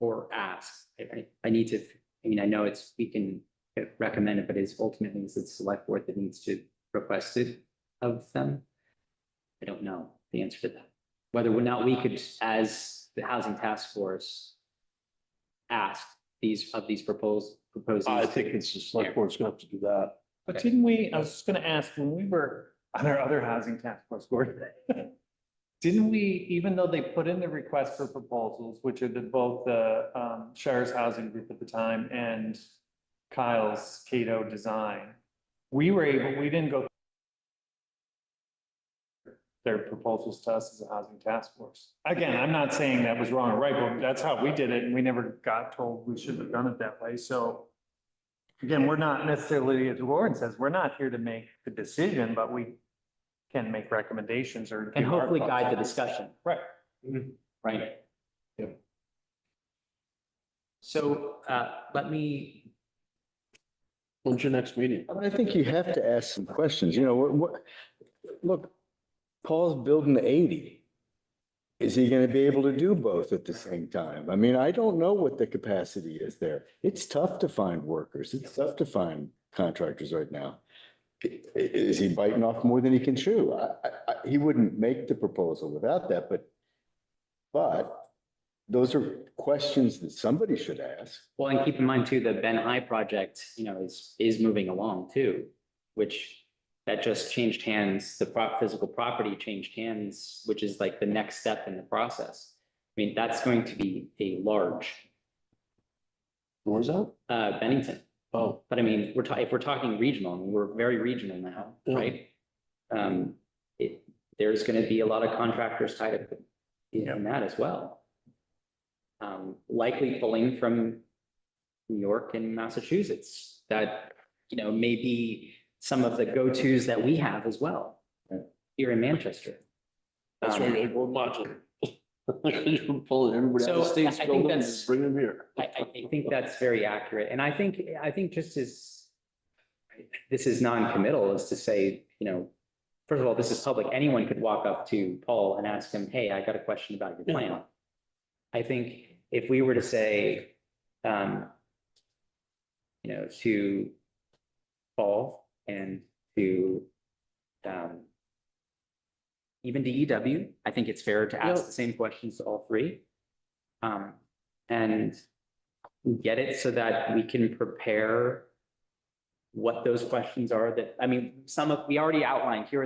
S1: or ask. I need to, I know we can recommend it, but it's ultimately the select board that needs to request it of them. I don't know the answer to that. Whether or not we could, as the housing task force, ask these proposals.
S2: I think it's the select board's gonna have to do that.
S5: But didn't we, I was just gonna ask, when we were on our other housing task force board, didn't we, even though they put in the request for proposals, which are both the Shires Housing Group at the time and Kyle's Cato Design, we didn't go their proposals to us as a housing task force. Again, I'm not saying that was wrong or right, but that's how we did it, and we never got told we should have done it that way. So again, we're not necessarily, as Warren says, we're not here to make the decision, but we can make recommendations or.
S1: And
S5: give our
S1: hopefully
S5: thoughts.
S1: guide the discussion,
S5: Right.
S1: right?
S2: Yep.
S1: So let me,
S2: When's your next meeting?
S3: I think you have to ask some questions, look, Paul's building 80. Is he going to be able to do both at the same time? I mean, I don't know what the capacity is there. It's tough to find workers. It's tough to find contractors right now. Is he biting off more than he can chew? He wouldn't make the proposal without that, but those are questions that somebody should ask.
S1: well, and keep in mind too, the Ben High project, is moving along too, which that just changed hands, the physical property changed hands, which is like the next step in the process. I mean, that's going to be a large,
S2: Where's that?
S1: Bennington.
S2: Oh,
S1: But I mean, if we're talking regional, I mean, we're very regional now,
S2: Yeah.
S1: right? There's gonna be a lot of contractors tied up in that as well. Likely pulling from New York and Massachusetts, that, maybe some of the go-tos that we have as well, here in Manchester.
S2: that's why you're gonna go modular. You're pulling everybody out of
S1: So,
S2: the state's
S1: I think
S2: building and
S1: that's-
S2: bring them here.
S1: I think that's very accurate. And I think just as this is non-committal, is to say, first of all, this is public. Anyone could walk up to Paul and ask him, hey, I got a question about your plan. I think if we were to say, to Paul and to, even DEW, I think it's fair to ask the same questions to all three. And get it so that we can prepare what those questions are we already outlined, here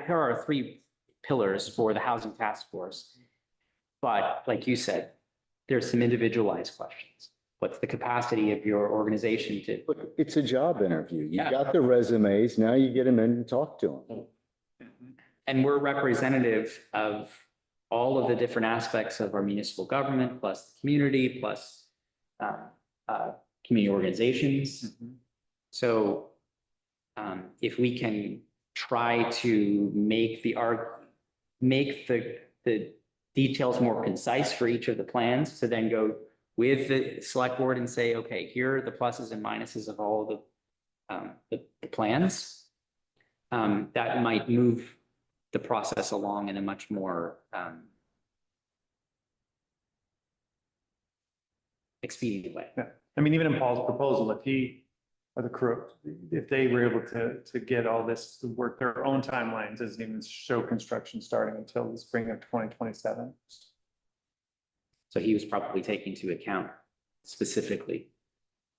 S1: are our 3 pillars for the housing task force. But like you said, there's some individualized questions. What's the capacity of your organization to?
S3: Look, it's a job interview. You
S1: Yeah.
S3: got the resumes, now you get them in and talk to them.
S1: And we're representative of all of the different aspects of our municipal government, plus the community, plus community organizations. So if we can try to make the details more concise for each of the plans, to then go with the select board and say, okay, here are the pluses and minuses of all of the plans. That might move the process along in a much more expedient way.
S5: Yeah, I mean, even in Paul's proposal, if he or the crew, if they were able to get all this to work their own timelines, doesn't even show construction starting until the spring of 2027.
S1: So he was probably taking into account specifically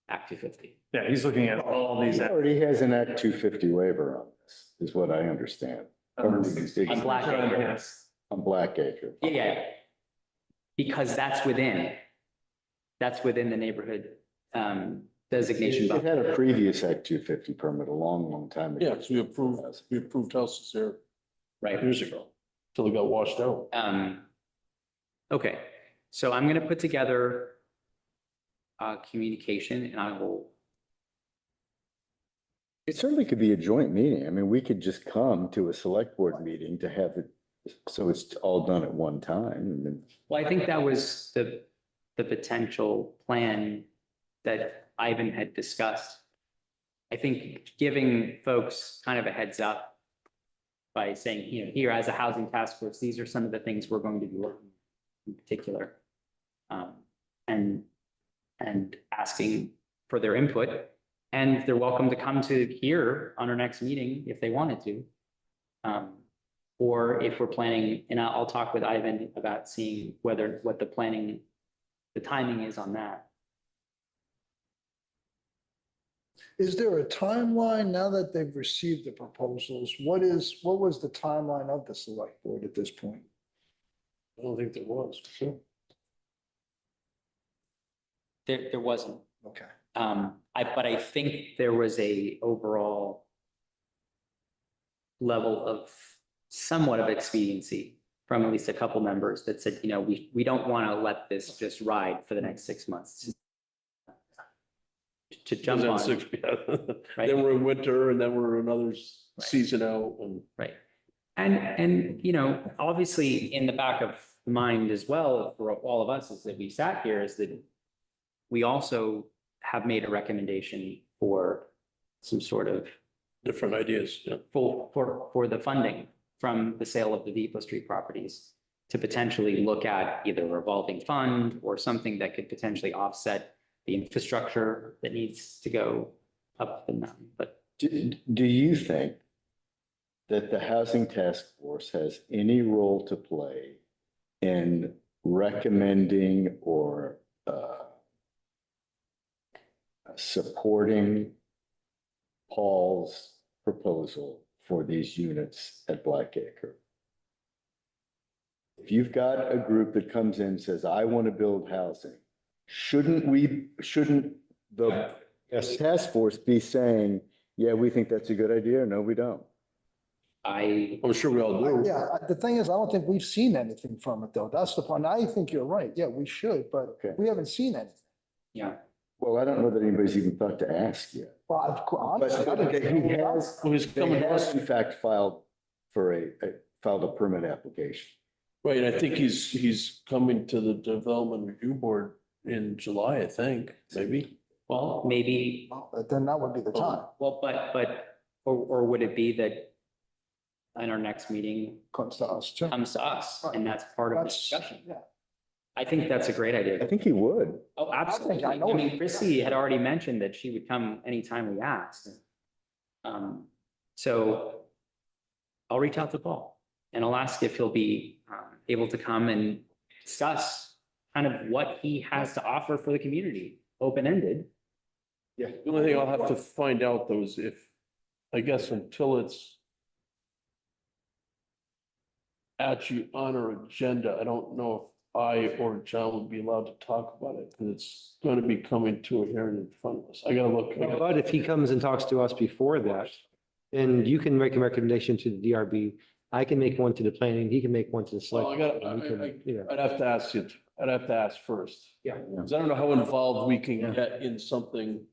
S1: Act 250.
S5: Yeah, he's looking at all these.
S3: He already has an Act 250 waiver on this, is what I understand.
S1: On Blackacre.
S5: Yes.
S3: On Blackacre.
S1: Yeah, yeah. Because that's within the neighborhood designation.
S3: It
S1: buffer.
S3: had a previous Act 250 permit a long, long time ago.
S2: Yeah, because we approved houses there
S1: Right.
S2: years ago, till they got washed out.
S1: Okay, so I'm gonna put together communication and I will,
S3: It certainly could be a joint meeting. I mean, we could just come to a select board meeting to have it, so it's all done at one time. And then
S1: well, I think that was the potential plan that Ivan had discussed. I think giving folks kind of a heads up by saying, you know, here as a housing task force, these are some of the things we're going to be working in particular. And asking for their input, and they're welcome to come to here on our next meeting if they wanted to. Or if we're planning, and I'll talk with Ivan about seeing what the timing is on that.
S6: Is there a timeline now that they've received the proposals? What was the timeline of the select board at this point?
S2: I don't think there was.
S1: There wasn't.
S6: Okay.
S1: But I think there was a overall level of somewhat of expediency from at least a couple members that said, you know, we don't want to let this just ride for the next 6 months. To jump on, right?
S2: Then we're in winter and then we're another
S1: Right.
S2: season out and.
S1: Right. And, you know, obviously in the back of the mind as well, for all of us, is that we sat here, is that we also have made a recommendation for some sort of
S2: Different ideas, yeah.
S1: for the funding from the sale of the Depot Street properties to potentially look at either a revolving fund or something that could potentially offset the infrastructure that needs to go up and down. But
S3: do you think that the Housing Task Force has any role to play in recommending or supporting Paul's proposal for these units at Blackacre? If you've got a group that comes in and says, I want to build housing, shouldn't the
S4: Yes.
S3: task force be saying, yeah, we think that's a good idea, or no, we don't?
S2: I'm sure we all do.
S6: Yeah, the thing is, I don't think we've seen anything from it though. That's the point. I think you're right. Yeah, we should, but
S3: Okay.
S6: we haven't seen anything.
S1: yeah,
S3: Well, I don't know that anybody's even thought to ask yet.
S6: Well, honestly, I
S3: But
S6: didn't-
S3: he has,
S2: Well, he's
S3: they
S2: coming to
S3: has
S2: us,
S3: in fact filed filed a permit application.
S2: right, I think he's coming to the Development Review Board in July, I think, maybe.
S1: well, maybe,
S6: Then that would be the time.
S1: well, or would it be that in our next meeting
S6: Comes to us too.
S1: comes to us and that's part of the
S6: That's,
S1: discussion?
S6: yeah.
S1: I think that's a great
S3: I
S1: idea.
S3: think he would.
S1: Oh, absolutely.
S6: I
S1: I
S6: know
S1: mean,
S6: it.
S1: Chrissy had already mentioned that she would come anytime we asked. So I'll reach out to Paul and I'll ask if he'll be able to come and discuss kind of what he has to offer for the community, open-ended.
S2: The only thing I'll have to find out though is if, I guess until it's actually on our agenda, I don't know if I or John would be allowed to talk about it, because it's going to be coming to a hearing in front of us. I gotta look.
S4: But if he comes and talks to us before that, then you can make a recommendation to the DRB. I can make one to the planning, he can make one to the select.
S2: Well, I gotta-
S4: board, we can, you know.
S2: I'd have to ask you, I'd have to ask first.
S4: Yeah.
S2: Because I don't know how involved we can
S4: Yeah.
S2: get in something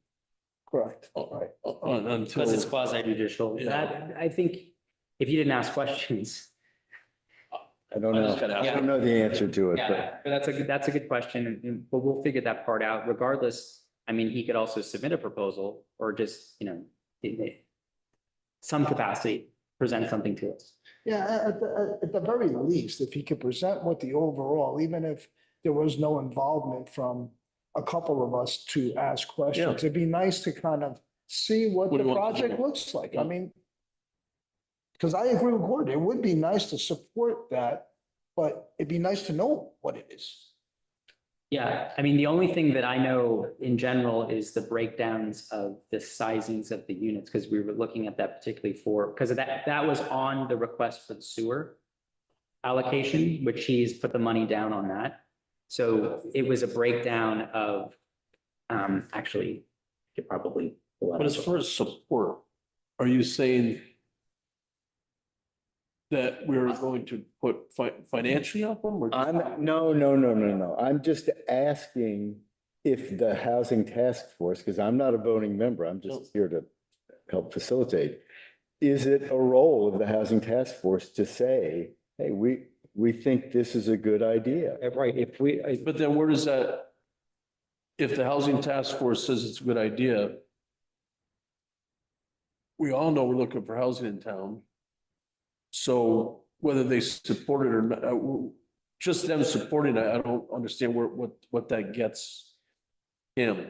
S6: Correct.
S2: until.
S1: Because it's quasi judicial.
S2: Yeah.
S1: That, I think, if you didn't ask questions.
S3: I don't
S2: I
S3: know.
S2: just gotta ask.
S3: I don't know the answer to it, but
S1: Yeah, but that's a good question, but we'll figure that part out regardless. I mean, he could also submit a proposal or just, you know, some capacity, present something to us.
S6: Yeah, at the very least, if he could present what the overall, even if there was no involvement from a couple of us to ask questions.
S2: Yeah.
S6: It'd be nice to kind of see what
S2: What
S6: the
S2: do you want to
S6: project
S2: do?
S6: looks like. I
S2: Yeah.
S6: mean, because I agree with Gordon, it would be nice to support that, but it'd be nice to know what it is.
S1: Yeah, I mean, the only thing that I know in general is the breakdowns of the sizings of the units, because we were looking at that particularly because that was on the request for the sewer allocation, which he's put the money down on that. So it was a breakdown of, actually, I could probably. pull that
S2: But as
S1: up.
S2: far as support, are you saying that we're going to put financially up them or?
S3: No. I'm just asking if the housing task force, because I'm not a voting member, I'm just here to help facilitate. Is it a role of the housing task force to say, hey, we think this is a good idea?
S4: Right, if we,
S2: But then where does that, if the housing task force says it's a good idea, we all know we're looking for housing in town. So whether they support it or not, just them supporting it, I don't understand what that gets him.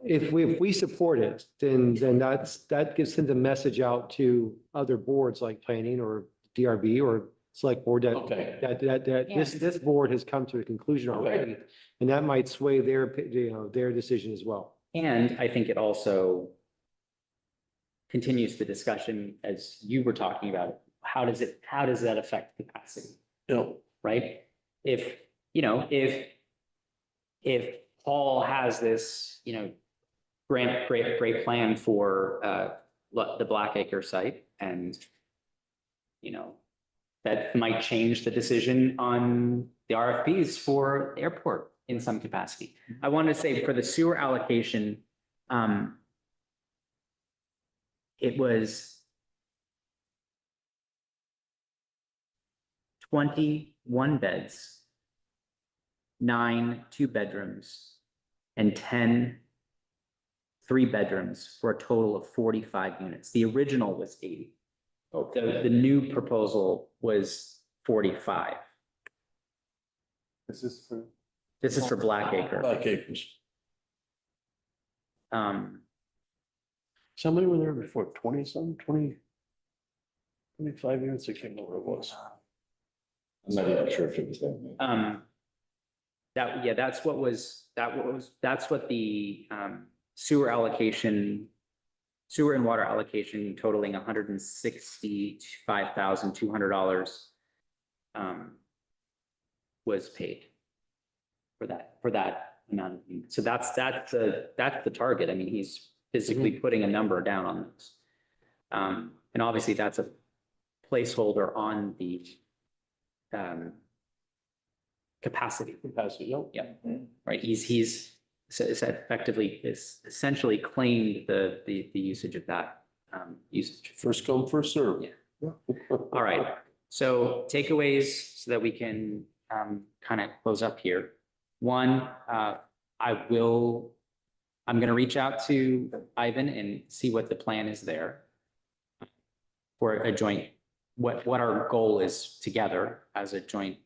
S4: if we support it, then that sends a message out to other boards like planning or DRB or select board
S2: Okay.
S4: that this board has come to a conclusion already. And that might sway their decision as well.
S1: And I think it also continues the discussion as you were talking about, how does that affect capacity,
S2: You know,
S1: right? If Paul has this, great plan for, the Blackacre site and, that might change the decision on the RFPs for the airport in some capacity. I wanted to say for the sewer allocation, it was 21 beds, 9 2-bedrooms, and 10 3-bedrooms for a total of 45 units. The original was 80.
S3: Okay.
S1: The new proposal was 45.
S5: This is for.
S1: This is for Blackacre.
S2: Black Acres.
S1: Um,
S2: So how many were there before? 20-some, 25 units? I can't remember what it was.
S3: I'm not even sure if it was that many.
S1: that's what the sewer and water allocation totaling $165,200 was paid for that amount of units. So that's the target. I mean, he's physically putting a number down on this. And obviously that's a placeholder on the capacity. Yeah, right. He's effectively essentially claimed the usage of that usage.
S2: First come, first serve.
S1: Yeah. All right. So takeaways so that we can kind of close up here. One, I'm going to reach out to Ivan and see what the plan is there for a joint, what our goal is together as a joint,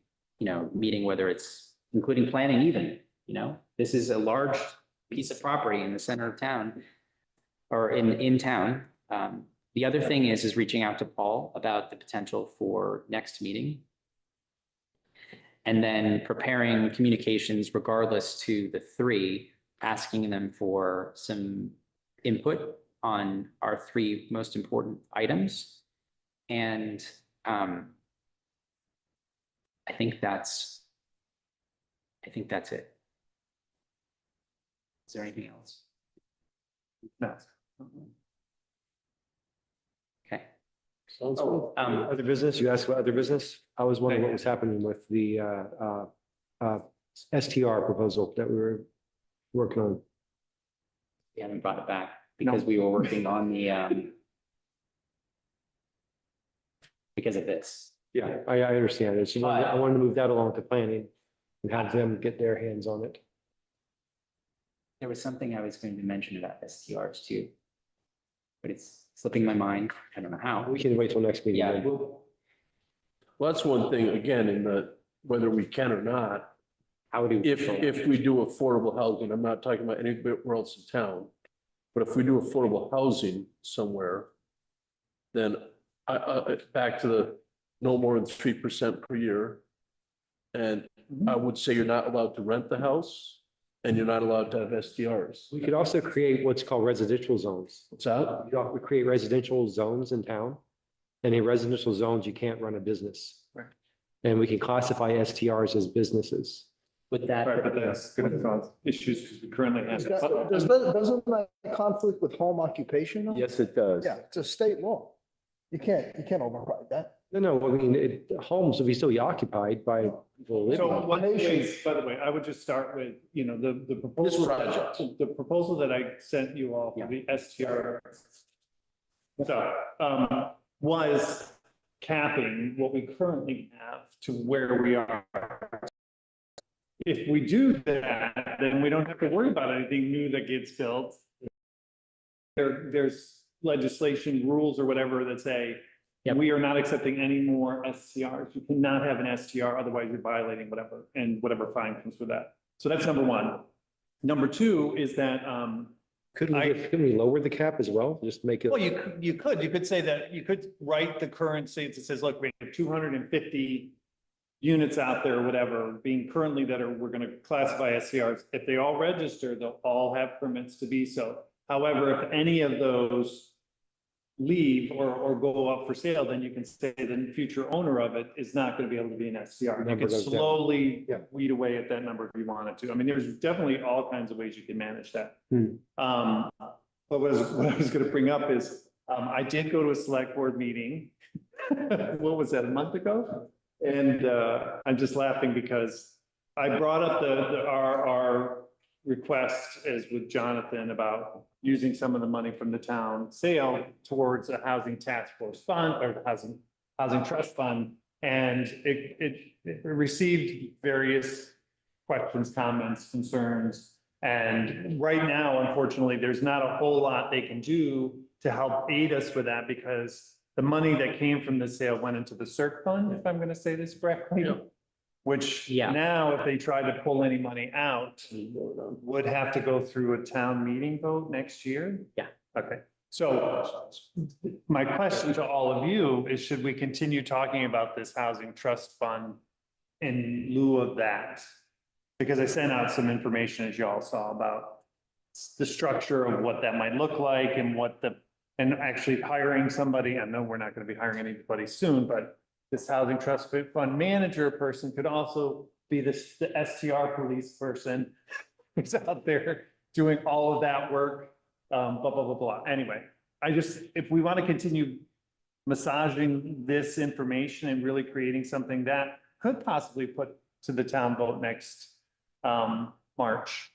S1: meeting, whether it's including planning even, this is a large piece of property in the center of town or in town. The other thing is reaching out to Paul about the potential for next meeting. And then preparing communications regardless to the 3, asking them for some input on our 3 most important items. And I think that's it. Is there anything else?
S5: No.
S1: Okay.
S2: Sounds good.
S4: Other business, you asked about other business? I was wondering what was happening with the STR proposal that we were working on.
S1: We haven't brought it back because we were working on the, because of this.
S4: Yeah, I understand. It's, I wanted to move that along to planning and have them get their hands on it.
S1: There was something I was going to mention about STRs too, but it's slipping my mind. I don't know how.
S4: We can wait till next meeting.
S1: Yeah,
S4: then.
S2: Well, that's one thing, again, whether we can or not,
S1: How do?
S2: if we do affordable housing, I'm not talking about anywhere else in town, but if we do affordable housing somewhere, then back to the no more than 3% per year. And I would say you're not allowed to rent the house and you're not allowed to have STRs.
S4: We could also create what's called residential zones.
S2: What's that?
S4: We create residential zones in town. And in residential zones, you can't run a business.
S5: Right.
S4: And we can classify STRs as businesses.
S1: With that.
S5: Right, but that's gonna cause issues because we currently have.
S6: Doesn't that conflict with home occupation? though?
S3: Yes, it does.
S6: Yeah, it's a state law. You can't override that.
S4: No, I mean, homes will be still occupied by people living.
S5: So
S4: in.
S5: one thing, by the way, I would just start with, the proposal,
S2: project.
S5: the proposal that I sent you all for the STR. So, was capping what we currently have to where we are. If we do that, then we don't have to worry about anything new that gets built. There's legislation, rules or whatever that say,
S1: Yep.
S5: we are not accepting any more STRs. You cannot have an STR, otherwise you're violating whatever, and whatever fine comes with that. So that's number one. Number two is that,
S4: Couldn't we lower the cap as well? Just make it.
S5: well, you could say that, you could write the current states that says, look, we have 250 units out there, or whatever, being currently we're gonna classify SCRs. If they all register, they'll all have permits to be so. However, if any of those leave or go up for sale, then you can say the future owner of it is not gonna be able to be an SCR. You
S4: Number
S5: can
S4: goes down.
S5: slowly
S4: Yeah.
S5: weed away at that number if you wanted to. I mean, there's definitely all kinds of ways you can manage that.
S4: Hmm.
S5: But what I was gonna bring up is, I did go to a select board meeting. What was that, a month ago? And, I'm just laughing because I brought up our request is with Jonathan about using some of the money from the town sale towards a housing task force fund or housing trust fund. And it received various questions, comments, concerns. And right now, unfortunately, there's not a whole lot they can do to help aid us with that because the money that came from the sale went into the CERC fund, if I'm gonna say this correctly.
S2: Yeah.
S5: Which
S1: Yeah.
S5: now, if they try to pull any money out, would have to go through a town meeting vote next year?
S1: Yeah.
S5: Okay, so my question to all of you is, should we continue talking about this housing trust fund in lieu of that? Because I sent out some information, as you all saw, about the structure of what that might look like and and actually hiring somebody. I know we're not gonna be hiring anybody soon, but this housing trust fund manager person could also be the STR police person who's out there doing all of that work, blah, blah, blah, blah. Anyway, if we want to continue massaging this information and really creating something that could possibly put to the town vote next March,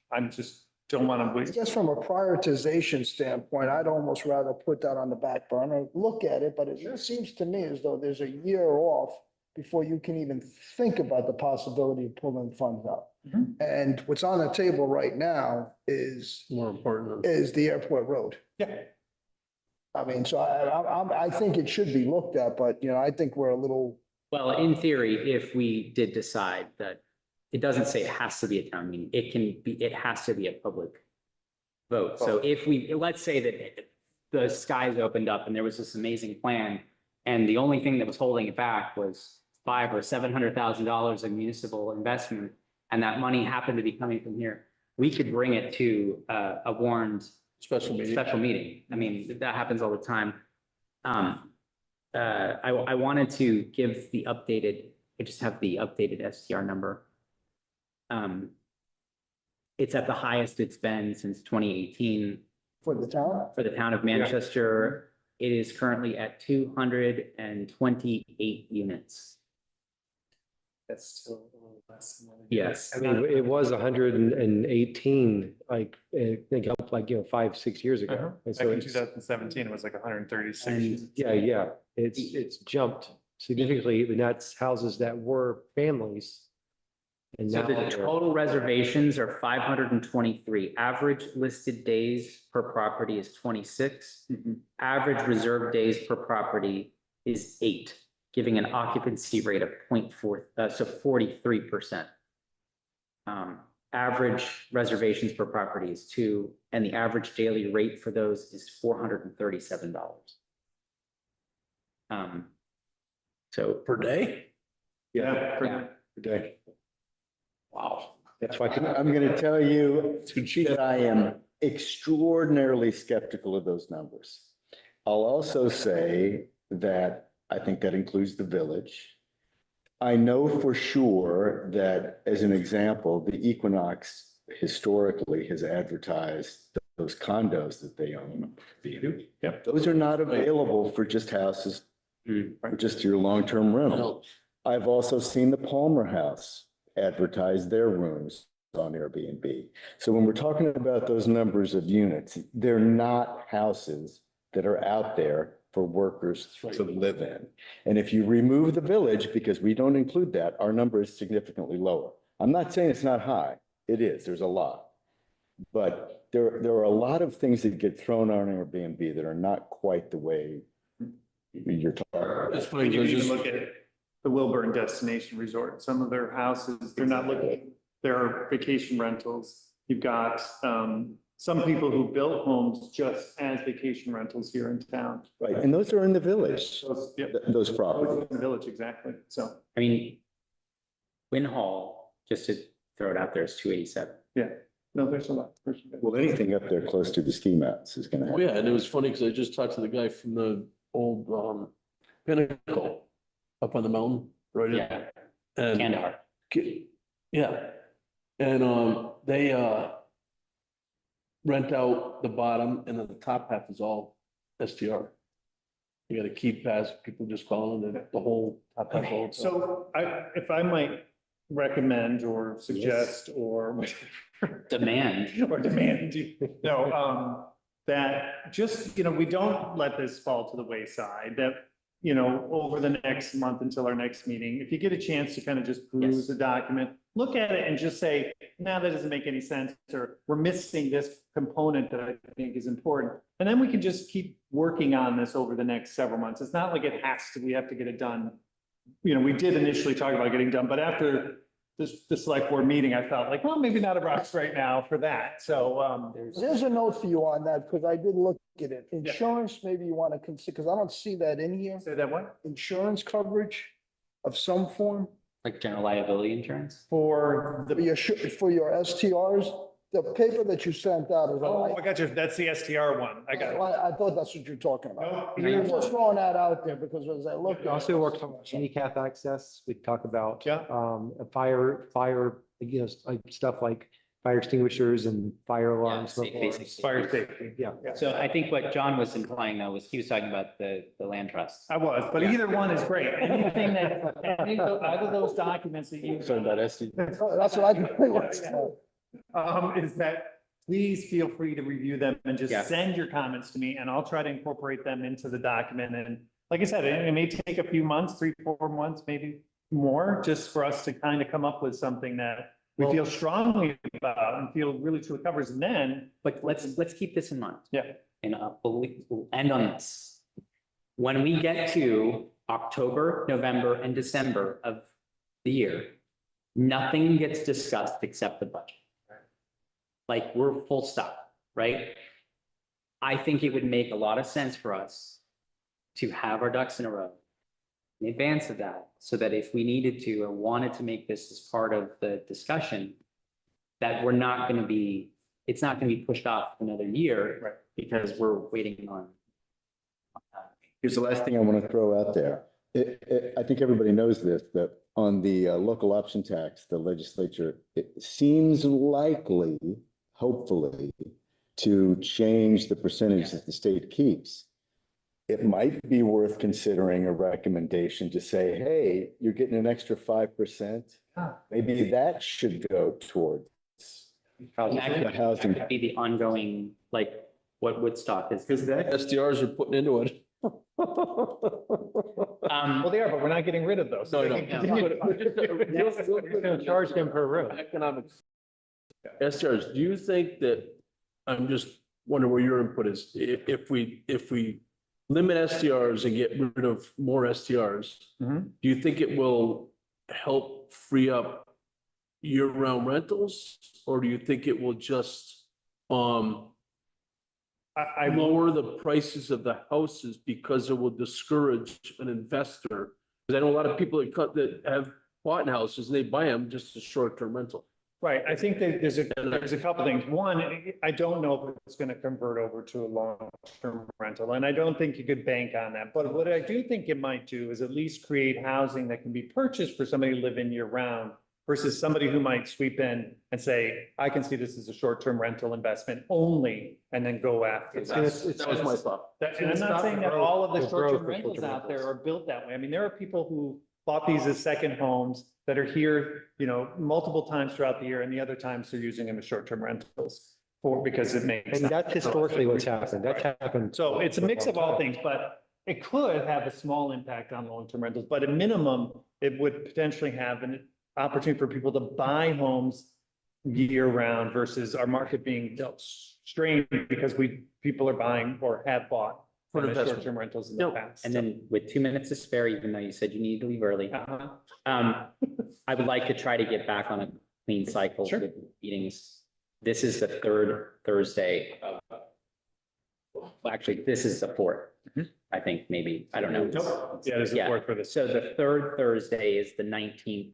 S5: don't want to
S6: I
S5: waste.
S6: guess from a prioritization standpoint, I'd almost rather put that on the back burner, look at it, but it seems to me as though there's a year off before you can even think about the possibility of pulling funds out.
S5: Mhm.
S6: And what's on the table right now is
S2: More important.
S6: the airport road.
S5: Yeah.
S6: I mean, so I think it should be looked at, but I think we're a little,
S1: Well, in theory, if we did decide that, it doesn't say it has to be a town meeting, it has to be a public vote. So let's say that the skies opened up and there was this amazing plan, and the only thing that was holding it back was $500,000 or $700,000 in municipal investment, and that money happened to be coming from here, we could bring it to a warned
S2: Special meeting.
S1: special meeting. I mean, that happens all the time. I wanted to give I just have the updated STR number. It's at the highest it's been since 2018
S6: for the town.
S1: for the town of Manchester. It is currently at 228 units.
S5: That's still a little less than.
S1: Yes.
S4: I mean, it was 118, like, I think up 5-6 years ago.
S5: Uh-huh.
S4: And
S5: Back
S4: so
S5: in
S4: it's,
S5: 2017, it was like 136.
S1: And
S4: yeah, it's jumped significantly, and that's houses that were families. And
S1: So
S4: now
S1: the
S4: they're-
S1: total reservations are 523. Average listed days per property is 26. Average reserved days per property is 8, giving an occupancy rate of 0.4, so 43%. average reservations per property is 2, and the average daily rate for those is $437. So,
S2: Per day?
S5: Yeah.
S1: yeah,
S3: Okay.
S2: Wow.
S4: That's why.
S3: I'm going to tell you
S2: Too cheap.
S3: that I am extraordinarily skeptical of those numbers. I'll also say that I think that includes the village. I know for sure that, as an example, the Equinox historically has advertised those condos that they own.
S5: Yep.
S3: Those are not available for just houses, for just your long-term rental. I've also seen the Palmer House advertise their rooms on Airbnb. So when we're talking about those numbers of units, they're not houses that are out there for workers to live in. And if you remove the village, because we don't include that, our number is significantly lower. I'm not saying it's not high. It is. There's a lot. But there are a lot of things that get thrown on Airbnb that are not quite the way you're talking.
S2: It's
S5: I
S2: funny,
S5: mean, you
S2: there's
S5: even
S2: just,
S5: look at the Wilburn Destination Resort, some of their houses, they're not looking, they're vacation rentals. You've got, some people who built homes just as vacation rentals here in town.
S3: Right, and those are in the village,
S5: Those, yep,
S3: those
S5: those
S3: properties.
S5: in the village, exactly, so,
S1: I mean, Win Hall, just to throw it out there, is 287.
S5: yeah, no, there's a lot.
S3: Well, anything up there close to the ski mats is gonna
S2: oh
S3: happen.
S2: yeah, and it was funny because I just talked to the guy from the old Pinnacle up on the mountain, right?
S1: Yeah,
S2: And
S1: Kandahar.
S2: yeah, and they rent out the bottom and then the top half is all STR. You got a key pass, people just calling it the whole top half. all-
S5: So if I might recommend or suggest or
S1: Demand.
S5: or demand, no, that just, we don't let this fall to the wayside, that, over the next month until our next meeting, if you get a chance to kind of just peruse
S1: Yes.
S5: the document, look at it and just say, nah, that doesn't make any sense, or we're missing this component that I think is important. And then we can just keep working on this over the next several months. It's not like we have to get it done. We did initially talk about getting done, but after the select board meeting, I felt like, well, maybe not a rush right now for that. So,
S6: There's a note for you on that, because I did look at it. Insurance, maybe you want to consider, because I don't see that in here.
S5: say that one
S6: Insurance coverage of some form
S1: Like general liability insurance?
S5: for
S6: for your, for your STRs. The paper that you sent out is.
S5: Oh, I got you. That's the STR one. I got it.
S6: I thought that's what you're talking about.
S5: No,
S6: I'm just throwing that out there because as I looked.
S4: We also worked on handicap access. We talk about.
S5: Yeah.
S4: A fire, like stuff like fire extinguishers and fire alarms.
S1: safe, basic safety.
S5: Fire safety.
S4: Yeah.
S1: So I think what John was implying though was he was talking about the land trust.
S5: I was, but
S1: Yeah.
S5: either one is great. Anything that, either of those documents that you.
S3: Sorry about SD.
S6: That's what I really want to know.
S5: Is that please feel free to review them and just
S1: Yeah.
S5: send your comments to me and I'll try to incorporate them into the document. And like I said, it may take a few months, 3-4 months, maybe more, just for us to kind of come up with something that we feel strongly about and feel really truly covers. And then,
S1: But let's keep this in mind.
S5: yeah,
S1: And we'll end on this. When we get to October, November, and December of the year, nothing gets discussed except the budget. Like, we're full stop, right? I think it would make a lot of sense for us to have our ducks in a row in advance of that, so that if we needed to or wanted to make this as part of the discussion, that we're not going to be, it's not going to be pushed off another year.
S5: Right.
S1: Because we're waiting on.
S3: Here's the last thing I want to throw out there. I think everybody knows this, that on the local option tax, the legislature, it seems likely, hopefully, to change the percentage that the state keeps. It might be worth considering a recommendation to say, hey, you're getting an extra 5%. Maybe that should go towards
S1: That
S3: the housing.
S1: could be the ongoing, like, what Woodstock is.
S2: Because the SDRs are putting into it.
S5: well, they are, but we're not getting rid of those.
S2: No, no.
S4: We're gonna charge them per room.
S2: Economics. SDRs, do you think that, I'm just wondering where your input is, if we limit SDRs and get rid of more SDRs,
S5: Mhm.
S2: do you think it will help free up, year-round rentals? Or do you think it will just,
S5: I
S2: lower the prices of the houses because it will discourage an investor? Because I know a lot of people that have bought houses, and they buy them just as short-term rental.
S5: Right, I think that there's a couple things. One, I don't know if it's gonna convert over to a long-term rental, and I don't think you could bank on that. But what I do think it might do is at least create housing that can be purchased for somebody to live in year-round versus somebody who might sweep in and say, I can see this as a short-term rental investment only, and then go after
S4: It's
S5: that.
S4: gonna-
S2: That was my thought.
S5: And I'm not saying that all of the
S4: The growth
S5: short-term
S4: of
S5: rentals
S4: short-term
S5: out there
S4: rentals.
S5: are built that way. I mean, there are people who bought these as second homes that are here, multiple times throughout the year, and the other times they're using them as short-term rentals because it makes.
S4: And that's historically what's happened. That's happened.
S5: So it's a mix of all things, but it could have a small impact on long-term rentals, but at minimum, it would potentially have an opportunity for people to buy homes year-round versus our market being strained because people are buying or have bought
S2: For
S5: them as
S2: investment.
S5: short-term rentals in the past.
S1: And then with 2 minutes to spare, even though you said you need to leave early,
S5: Uh-huh.
S1: I would like to try to get back on a clean cycle
S5: Sure.
S1: with meetings. This is the third Thursday of, well, actually, this is the fourth. I think maybe, I don't know.
S5: Nope. Yeah, there's a
S1: Yeah.
S5: word for this.
S1: So the third Thursday is the 19th